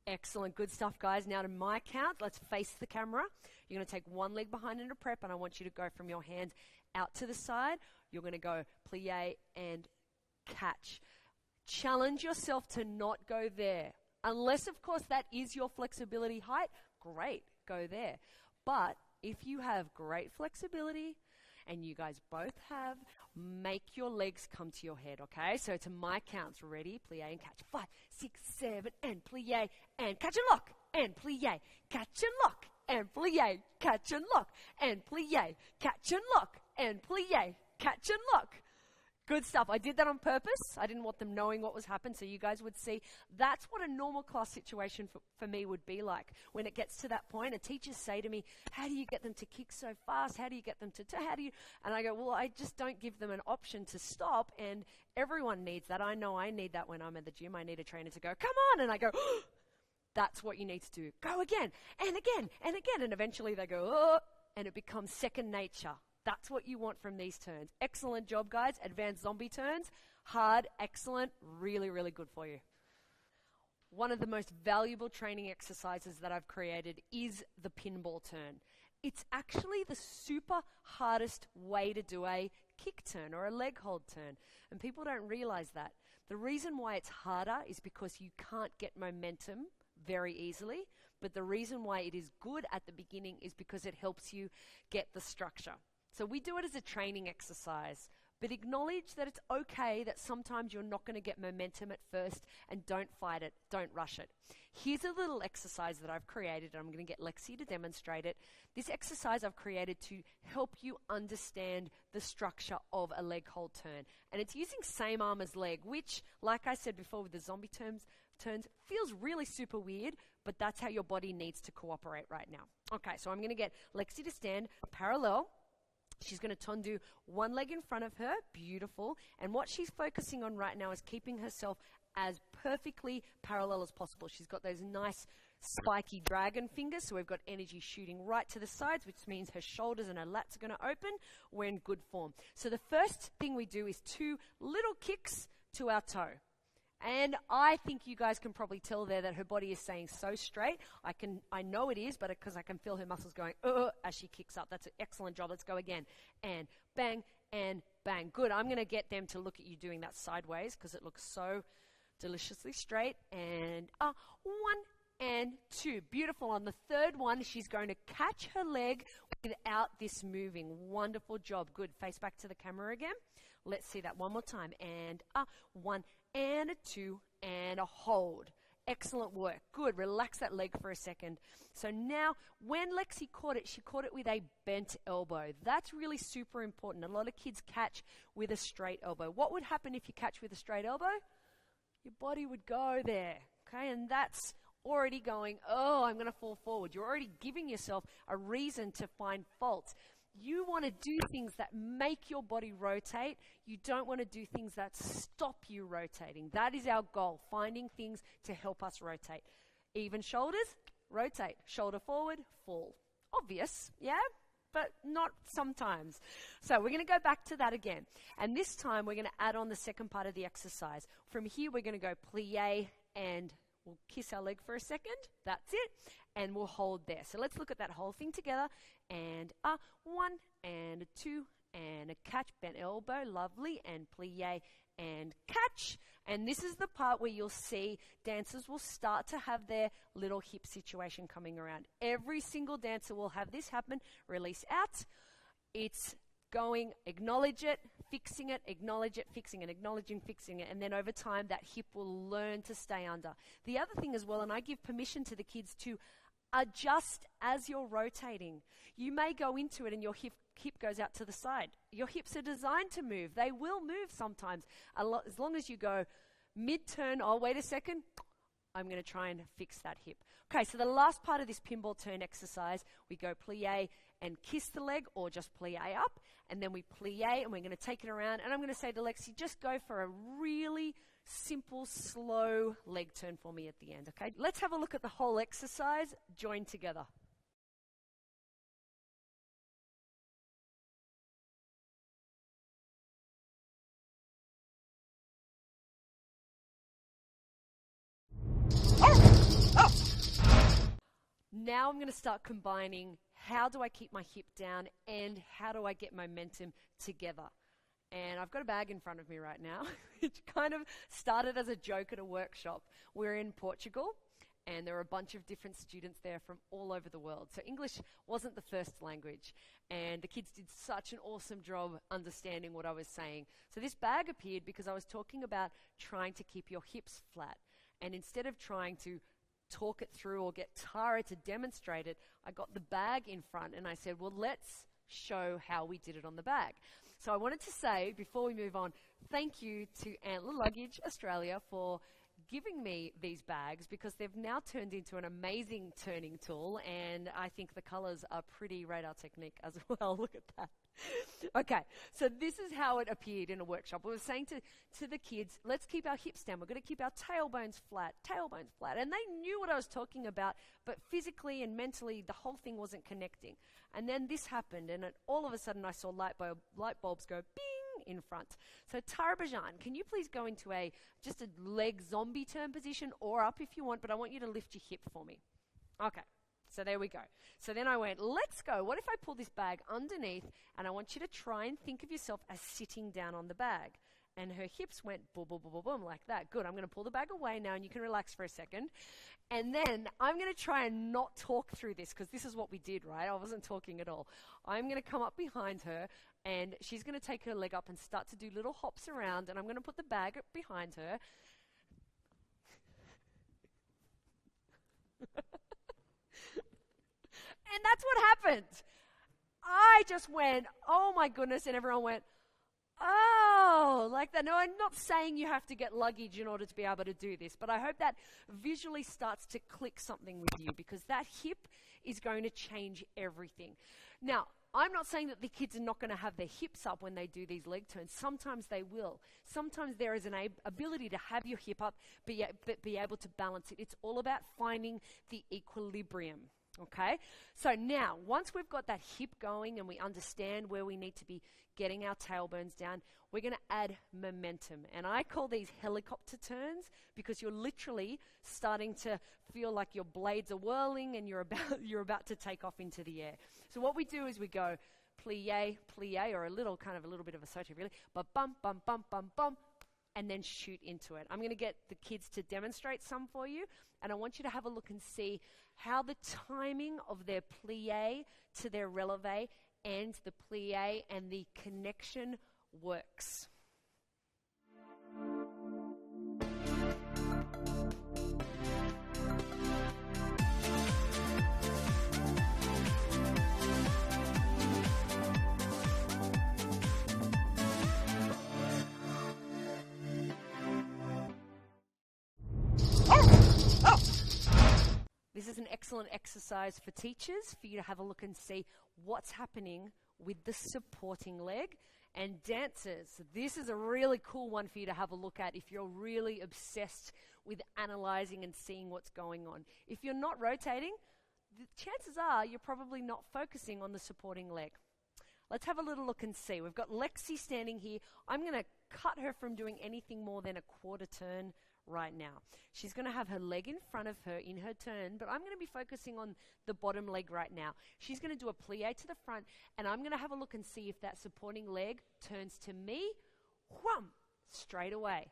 Excellent. Good stuff, guys. Now to my count, let's face the camera. You're going to take one leg behind in a prep, and I want you to go from your hands out to the side. You're going to go plie and catch. Challenge yourself to not go there. Unless, of course, that is your flexibility height, great, go there. But if you have great flexibility, and you guys both have, make your legs come to your head, okay? So to my counts, ready, plie and catch. 5, 6, 7, and plie and catch and lock, and plie, catch and lock, and plie, catch and lock, and plie, catch and lock, and plie, catch and lock. Good stuff. I did that on purpose. I didn't want them knowing what was happening, so you guys would see. That's what a normal class situation for me would be like. When it gets to that point, and teachers say to me, how do you get them to kick so fast? How do you get them to, how do you? And I go, well, I just don't give them an option to stop, and everyone needs that. I know I need that when I'm at the gym. I need a trainer to go, come on, and I go, that's what you need to do. Go again, and again, and again, and eventually they go, oh, and it becomes second nature. That's what you want from these turns. Excellent job, guys. Advanced zombie turns. Hard, excellent, really, really good for you. One of the most valuable training exercises that I've created is the pinball turn. It's actually the super hardest way to do a kick turn or a leg hold turn. And people don't realize that. The reason why it's harder is because you can't get momentum very easily. But the reason why it is good at the beginning is because it helps you get the structure. So we do it as a training exercise, but acknowledge that it's okay that sometimes you're not going to get momentum at first, and don't fight it, don't rush it. Here's a little exercise that I've created, and I'm going to get Lexi to demonstrate it. This exercise I've created to help you understand the structure of a leg hold turn. And it's using same arm as leg, which, like I said before with the zombie turns, feels really super weird, but that's how your body needs to cooperate right now. Okay, so I'm going to get Lexi to stand parallel. She's going to do one leg in front of her, beautiful. And what she's focusing on right now is keeping herself as perfectly parallel as possible. She's got those nice spiky dragon fingers, so we've got energy shooting right to the sides, which means her shoulders and her lats are going to open. We're in good form. So the first thing we do is 2 little kicks to our toe. And I think you guys can probably tell there that her body is staying so straight. I know it is, but because I can feel her muscles going, as she kicks up. That's an excellent job. Let's go again. And bang, and bang. Good. I'm going to get them to look at you doing that sideways because it looks so deliciously straight. And 1 and 2. Beautiful. On the third one, she's going to catch her leg without this moving. Wonderful job. Good. Face back to the camera again. Let's see that one more time. And 1 and a 2 and a hold. Excellent work. Good. Relax that leg for a second. So now, when Lexi caught it, she caught it with a bent elbow. That's really super important. A lot of kids catch with a straight elbow. What would happen if you catch with a straight elbow? Your body would go there. Okay, and that's already going, I'm going to fall forward. You're already giving yourself a reason to find fault. You want to do things that make your body rotate. You don't want to do things that stop you rotating. That is our goal, finding things to help us rotate. Even shoulders, rotate. Shoulder forward, fall. Obvious, yeah? But not sometimes. So we're going to go back to that again. And this time we're going to add on the second part of the exercise. From here we're going to go plie and we'll kiss our leg for a second. That's it. And we'll hold there. So let's look at that whole thing together. And 1 and a 2 and a catch, bent elbow, lovely, and plie and catch. And this is the part where you'll see dancers will start to have their little hip situation coming around. Every single dancer will have this happen. Release out. It's going, acknowledge it, fixing it, acknowledge it, fixing it, acknowledging, fixing it. And then over time, that hip will learn to stay under. The other thing as well, and I give permission to the kids to adjust as you're rotating. You may go into it and your hip goes out to the side. Your hips are designed to move. They will move sometimes. As long as you go mid-turn, wait a second, I'm going to try and fix that hip. Okay, so the last part of this pinball turn exercise, we go plie and kiss the leg or just plie up, and then we plie and we're going to take it around, and I'm going to say to Lexi, just go for a really simple, slow leg turn for me at the end, okay? Let's have a look at the whole exercise joined together. Now I'm going to start combining how do I keep my hip down and how do I get momentum together. And I've got a bag in front of me right now, which kind of started as a joke at a workshop. We're in Portugal, and there were a bunch of different students there from all over the world. So English wasn't the first language, and the kids did such an awesome job understanding what I was saying. So this bag appeared because I was talking about trying to keep your hips flat. And instead of trying to talk it through or get Tara to demonstrate it, I got the bag in front and I said, well, let's show how we did it on the bag. So I wanted to say, before we move on, thank you to Antler Luggage Australia for giving me these bags, because they've now turned into an amazing turning tool, and I think the colors are pretty Radar Technique as well. Look at that. Okay, so this is how it appeared in a workshop. We were saying to the kids, let's keep our hips down. We're going to keep our tailbones flat. And they knew what I was talking about, but physically and mentally, the whole thing wasn't connecting. And then this happened, and all of a sudden I saw light bulbs go bing in front. So Tara Bajan, can you please go into just a leg zombie turn position, or up if you want, but I want you to lift your hip for me. Okay. So there we go. So then I went, let's go. What if I pull this bag underneath, and I want you to try and think of yourself as sitting down on the bag. And her hips went boom, boom, boom, boom, boom, like that. Good. I'm going to pull the bag away now, and you can relax for a second. And then I'm going to try and not talk through this, because this is what we did, right? I wasn't talking at all. I'm going to come up behind her, and she's going to take her leg up and start to do little hops around, and I'm going to put the bag behind her. And that's what happened. I just went, oh my goodness, and everyone went, oh, like that. No, I'm not saying you have to get luggage in order to be able to do this, but I hope that visually starts to click something with you, because that hip is going to change everything. Now, I'm not saying that the kids are not going to have their hips up when they do these leg turns. Sometimes they will. Sometimes there is an ability to have your hip up, but be able to balance it. It's all about finding the equilibrium. Okay, so now once we've got that hip going and we understand where we need to be getting our tailbones down, we're going to add momentum. And I call these helicopter turns, because you're literally starting to feel like your blades are whirling and you're about to take off into the air. So what we do is we go plie, plie, or a little bit of a sauté really, but bump, bump, bump, bump, bump, and then shoot into it. I'm going to get the kids to demonstrate some for you, and I want you to have a look and see how the timing of their plie to their releve and the plie and the connection works. This is an excellent exercise for teachers, for you to have a look and see what's happening with the supporting leg. And dancers, this is a really cool one for you to have a look at if you're really obsessed with analyzing and seeing what's going on. If you're not rotating, the chances are you're probably not focusing on the supporting leg. Let's have a little look and see. We've got Lexi standing here. I'm going to cut her from doing anything more than a quarter turn right now. She's going to have her leg in front of her in her turn, but I'm going to be focusing on the bottom leg right now. She's going to do a plie to the front, and I'm going to have a look and see if that supporting leg turns to me, wham, straight away.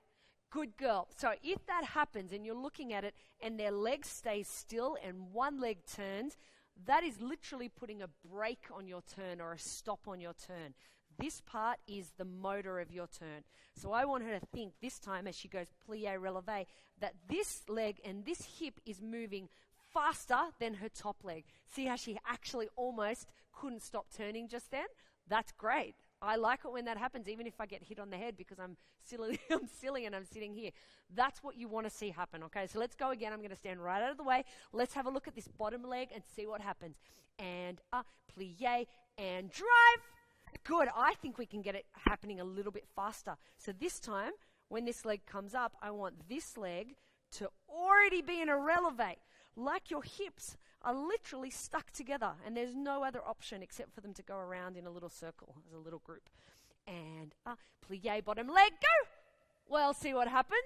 Good girl. So if that happens and you're looking at it and their leg stays still and one leg turns, that is literally putting a brake on your turn or a stop on your turn. This part is the motor of your turn. So I want her to think this time as she goes plie releve that this leg and this hip is moving faster than her top leg. See how she actually almost couldn't stop turning just then? That's great. I like it when that happens, even if I get hit on the head because I'm silly and I'm sitting here. That's what you want to see happen, okay? So let's go again. I'm going to stand right out of the way. Let's have a look at this bottom leg and see what happens. And plie and drive. Good. I think we can get it happening a little bit faster. So this time, when this leg comes up, I want this leg to already be in a releve. Like your hips are literally stuck together, and there's no other option except for them to go around in a little circle as a little group. And plie, bottom leg, go! Well, see what happened?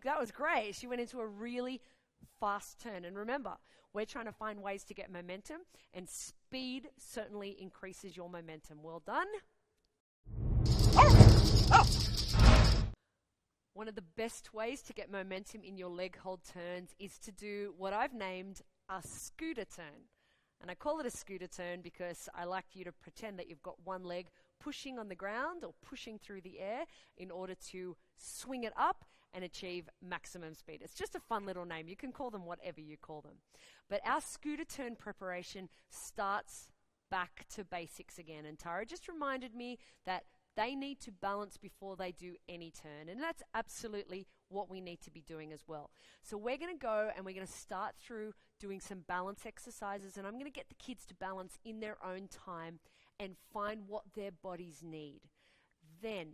That was great. She went into a really fast turn. And remember, we're trying to find ways to get momentum, and speed certainly increases your momentum. Well done. One of the best ways to get momentum in your leg hold turns is to do what I've named a scooter turn. And I call it a scooter turn because I like you to pretend that you've got one leg pushing on the ground or pushing through the air in order to swing it up and achieve maximum speed. It's just a fun little name. You can call them whatever you call them. But our scooter turn preparation starts back to basics again. And Tara just reminded me that they need to balance before they do any turn. And that's absolutely what we need to be doing as well. So we're going to go and we're going to start through doing some balance exercises. And I'm going to get the kids to balance in their own time and find what their bodies need. Then,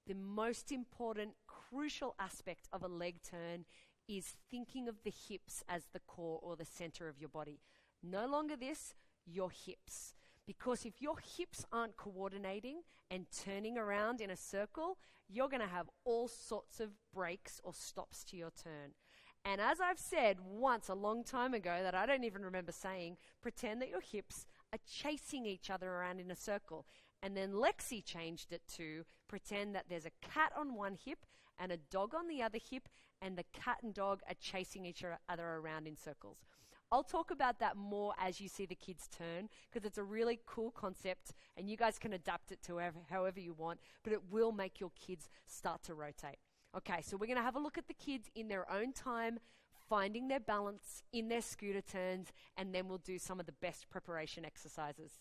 the most important, crucial aspect of a leg turn is thinking of the hips as the core or the center of your body. No longer this, your hips. Because if your hips aren't coordinating and turning around in a circle, you're going to have all sorts of breaks or stops to your turn. And as I've said once a long time ago that I don't even remember saying, pretend that your hips are chasing each other around in a circle. And then Lexi changed it to pretend that there's a cat on one hip and a dog on the other hip, and the cat and dog are chasing each other around in circles. I'll talk about that more as you see the kids turn, because it's a really cool concept and you guys can adapt it to however you want, but it will make your kids start to rotate. Okay, so we're going to have a look at the kids in their own time, finding their balance in their scooter turns, and then we'll do some of the best preparation exercises.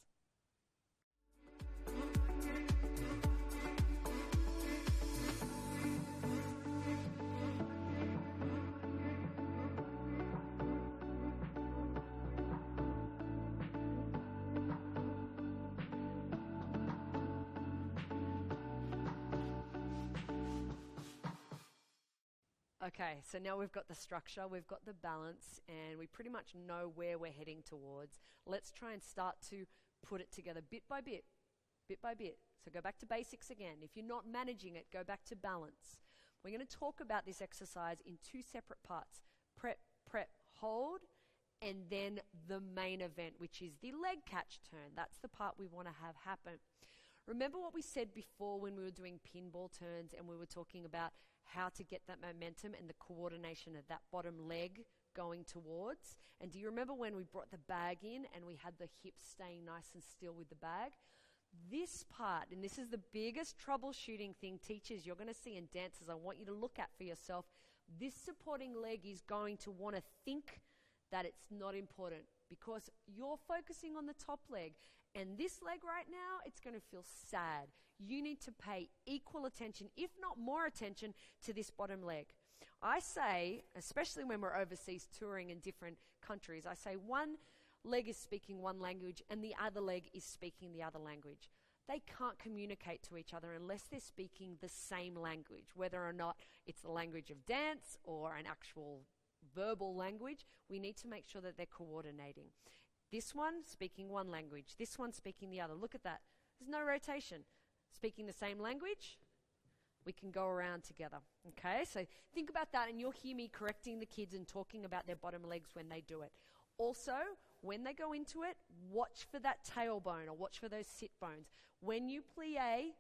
Okay, so now we've got the structure, we've got the balance, and we pretty much know where we're heading towards. Let's try and start to put it together bit by bit, bit by bit. So go back to basics again. If you're not managing it, go back to balance. We're going to talk about this exercise in two separate parts. Prep, prep, hold, and then the main event, which is the leg catch turn. That's the part we want to have happen. Remember what we said before when we were doing pinball turns and we were talking about how to get that momentum and the coordination of that bottom leg going towards? And do you remember when we brought the bag in and we had the hips staying nice and still with the bag? This part, and this is the biggest troubleshooting thing, teachers, you're going to see, and dancers, I want you to look at for yourself. This supporting leg is going to want to think that it's not important because you're focusing on the top leg. And this leg right now, it's going to feel sad. You need to pay equal attention, if not more attention, to this bottom leg. I say, especially when we're overseas touring in different countries, I say one leg is speaking one language and the other leg is speaking the other language. They can't communicate to each other unless they're speaking the same language, whether or not it's the language of dance or an actual verbal language. We need to make sure that they're coordinating. This one speaking one language, this one speaking the other. Look at that. There's no rotation. Speaking the same language, we can go around together. Okay, so think about that, and you'll hear me correcting the kids and talking about their bottom legs when they do it. Also, when they go into it, watch for that tailbone or watch for those sit bones. When you plie,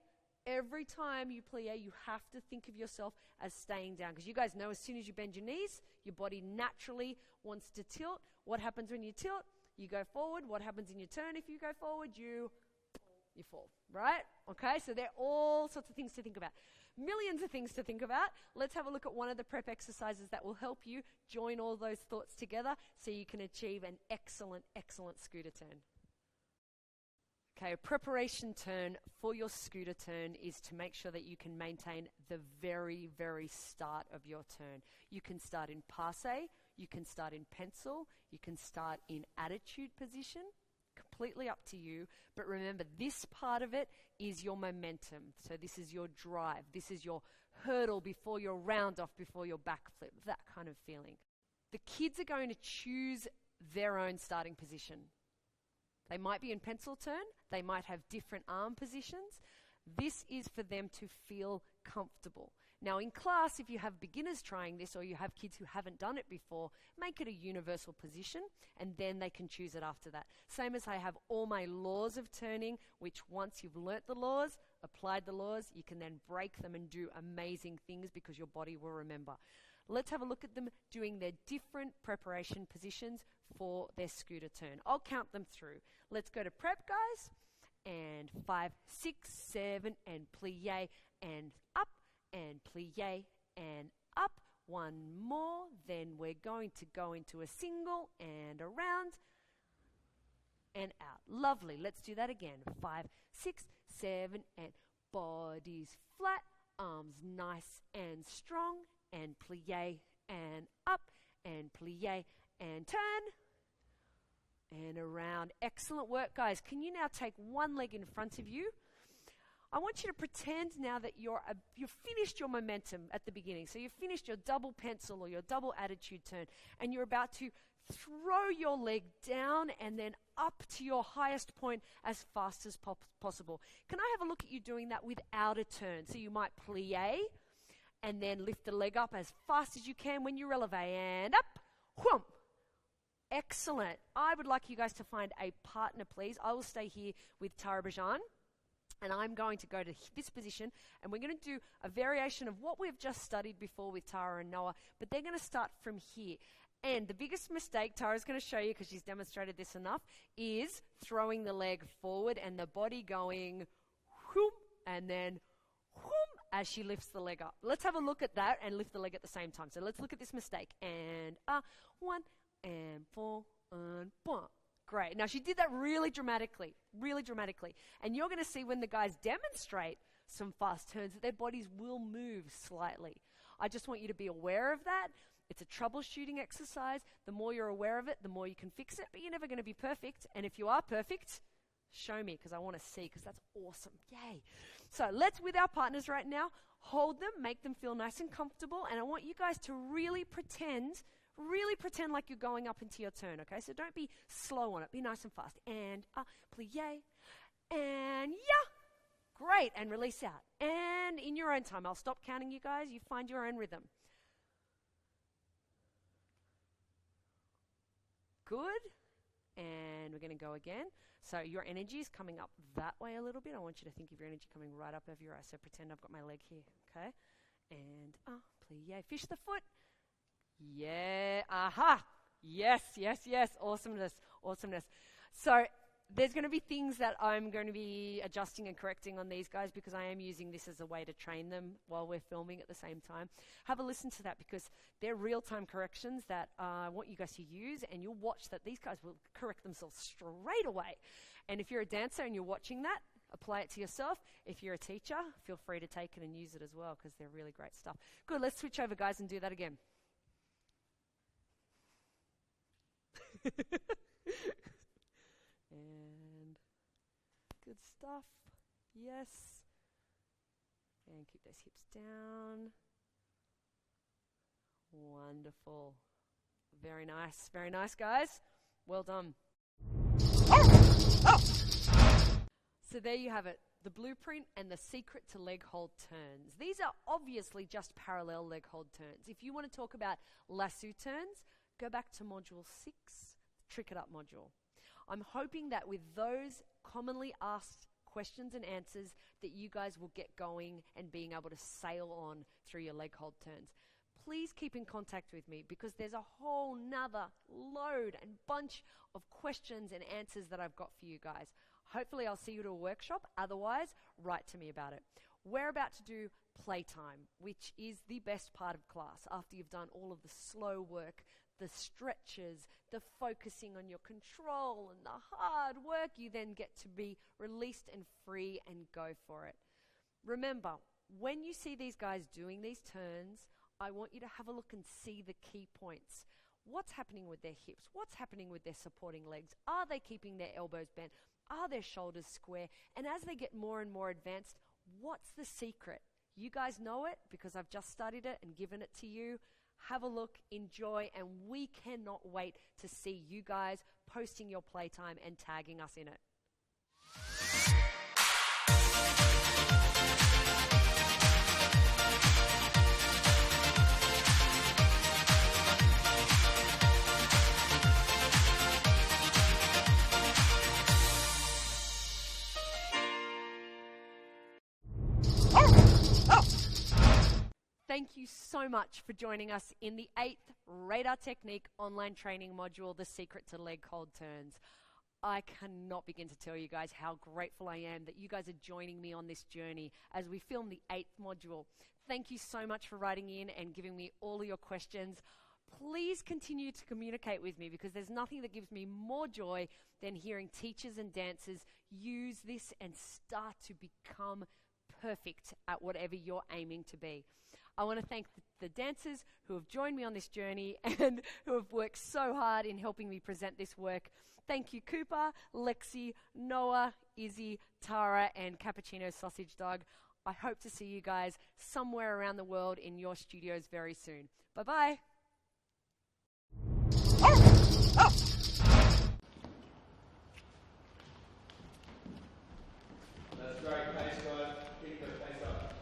every time you plie, you have to think of yourself as staying down, because you guys know as soon as you bend your knees, your body naturally wants to tilt. What happens when you tilt? You go forward. What happens in your turn if you go forward? You fall, right? Okay, so there are all sorts of things to think about. Millions of things to think about. Let's have a look at one of the prep exercises that will help you join all those thoughts together so you can achieve an excellent, excellent scooter turn. Okay, a preparation turn for your scooter turn is to make sure that you can maintain the very, very start of your turn. You can start in passe, you can start in pencil, you can start in attitude position, completely up to you. But remember, this part of it is your momentum. So this is your drive, this is your hurdle before your round off, before your backflip, that kind of feeling. The kids are going to choose their own starting position. They might be in pencil turn, they might have different arm positions. This is for them to feel comfortable. Now in class, if you have beginners trying this or you have kids who haven't done it before, make it a universal position and then they can choose it after that. Same as I have all my laws of turning, which once you've learnt the laws, applied the laws, you can then break them and do amazing things because your body will remember. Let's have a look at them doing their different preparation positions for their scooter turn. I'll count them through. Let's go to prep, guys. And 5, 6, 7, and plie, and up, and plie, and up. One more. Then we're going to go into a single, and around, and out. Lovely. Let's do that again. 5, 6, 7, and body's flat, arms nice and strong, and plie, and up, and plie, and turn, and around. Excellent work, guys. Can you now take one leg in front of you? I want you to pretend now that you've finished your momentum at the beginning. So you've finished your double pencil or your double attitude turn, and you're about to throw your leg down and then up to your highest point as fast as possible. Can I have a look at you doing that without a turn? So you might plie and then lift the leg up as fast as you can when you releve, and up, whoomp. Excellent. I would like you guys to find a partner, please. I will stay here with Tara Bajan, and I'm going to go to this position, and we're going to do a variation of what we've just studied before with Tara and Noah, but they're going to start from here. And the biggest mistake Tara's going to show you, because she's demonstrated this enough, is throwing the leg forward and the body going whoom, and then whoom as she lifts the leg up. Let's have a look at that and lift the leg at the same time. So let's look at this mistake. And 1, and 4, and 1. Great. Now she did that really dramatically. And you're going to see when the guys demonstrate some fast turns that their bodies will move slightly. I just want you to be aware of that. It's a troubleshooting exercise. The more you're aware of it, the more you can fix it. But you're never going to be perfect. And if you are perfect, show me, because I want to see, because that's awesome. Yay. So let's, with our partners right now, hold them, make them feel nice and comfortable. And I want you guys to really pretend like you're going up into your turn, okay? So don't be slow on it. Be nice and fast. And plie, and yeah. Great. And release out. And in your own time. I'll stop counting, you guys. You find your own rhythm. Good. And we're going to go again. So your energy is coming up that way a little bit. I want you to think of your energy coming right up over your eyes. So pretend I've got my leg here, okay? And plie. Fish the foot. Yeah. Aha. Yes. Awesomeness. So there's going to be things that I'm going to be adjusting and correcting on these guys, because I am using this as a way to train them while we're filming at the same time. Have a listen to that, because they're real-time corrections that I want you guys to use, and you'll watch that these guys will correct themselves straight away. And if you're a dancer and you're watching that, apply it to yourself. If you're a teacher, feel free to take it and use it as well, because they're really great stuff. Good, let's switch over, guys, and do that again. And good stuff. Yes. And keep those hips down. Wonderful. Very nice, guys. Well done. So there you have it. The blueprint and the secret to leg hold turns. These are obviously just parallel leg hold turns. If you want to talk about lasso turns, go back to module 6, Trick It Up module. I'm hoping that with those commonly asked questions and answers that you guys will get going and being able to sail on through your leg hold turns. Please keep in contact with me, because there's a whole nother load and bunch of questions and answers that I've got for you guys. Hopefully I'll see you at a workshop. Otherwise, write to me about it. We're about to do playtime, which is the best part of class. After you've done all of the slow work, the stretches, the focusing on your control, and the hard work, you then get to be released and free and go for it. Remember, when you see these guys doing these turns, I want you to have a look and see the key points. What's happening with their hips? What's happening with their supporting legs? Are they keeping their elbows bent? Are their shoulders square? And as they get more and more advanced, what's the secret? You guys know it, because I've just studied it and given it to you. Have a look, enjoy, and we cannot wait to see you guys posting your playtime and tagging us in it. thank you so much for joining us in the 8th Radar Technique online training module, The Secret to Leg Hold Turns. I cannot begin to tell you guys how grateful I am that you guys are joining me on this journey as we film the 8th module. Thank you so much for writing in and giving me all of your questions. Please continue to communicate with me, because there's nothing that gives me more joy than hearing teachers and dancers use this and start to become perfect at whatever you're aiming to be. I want to thank the dancers who have joined me on this journey and who have worked so hard in helping me present this work. Thank you, Cooper, Lexi, Noah, Izzy, Tara, and Cappuccino Sausage Dog. I hope to see you guys somewhere around the world in your studios very soon. Bye-bye. That's great, pace guys. Keep the pace up.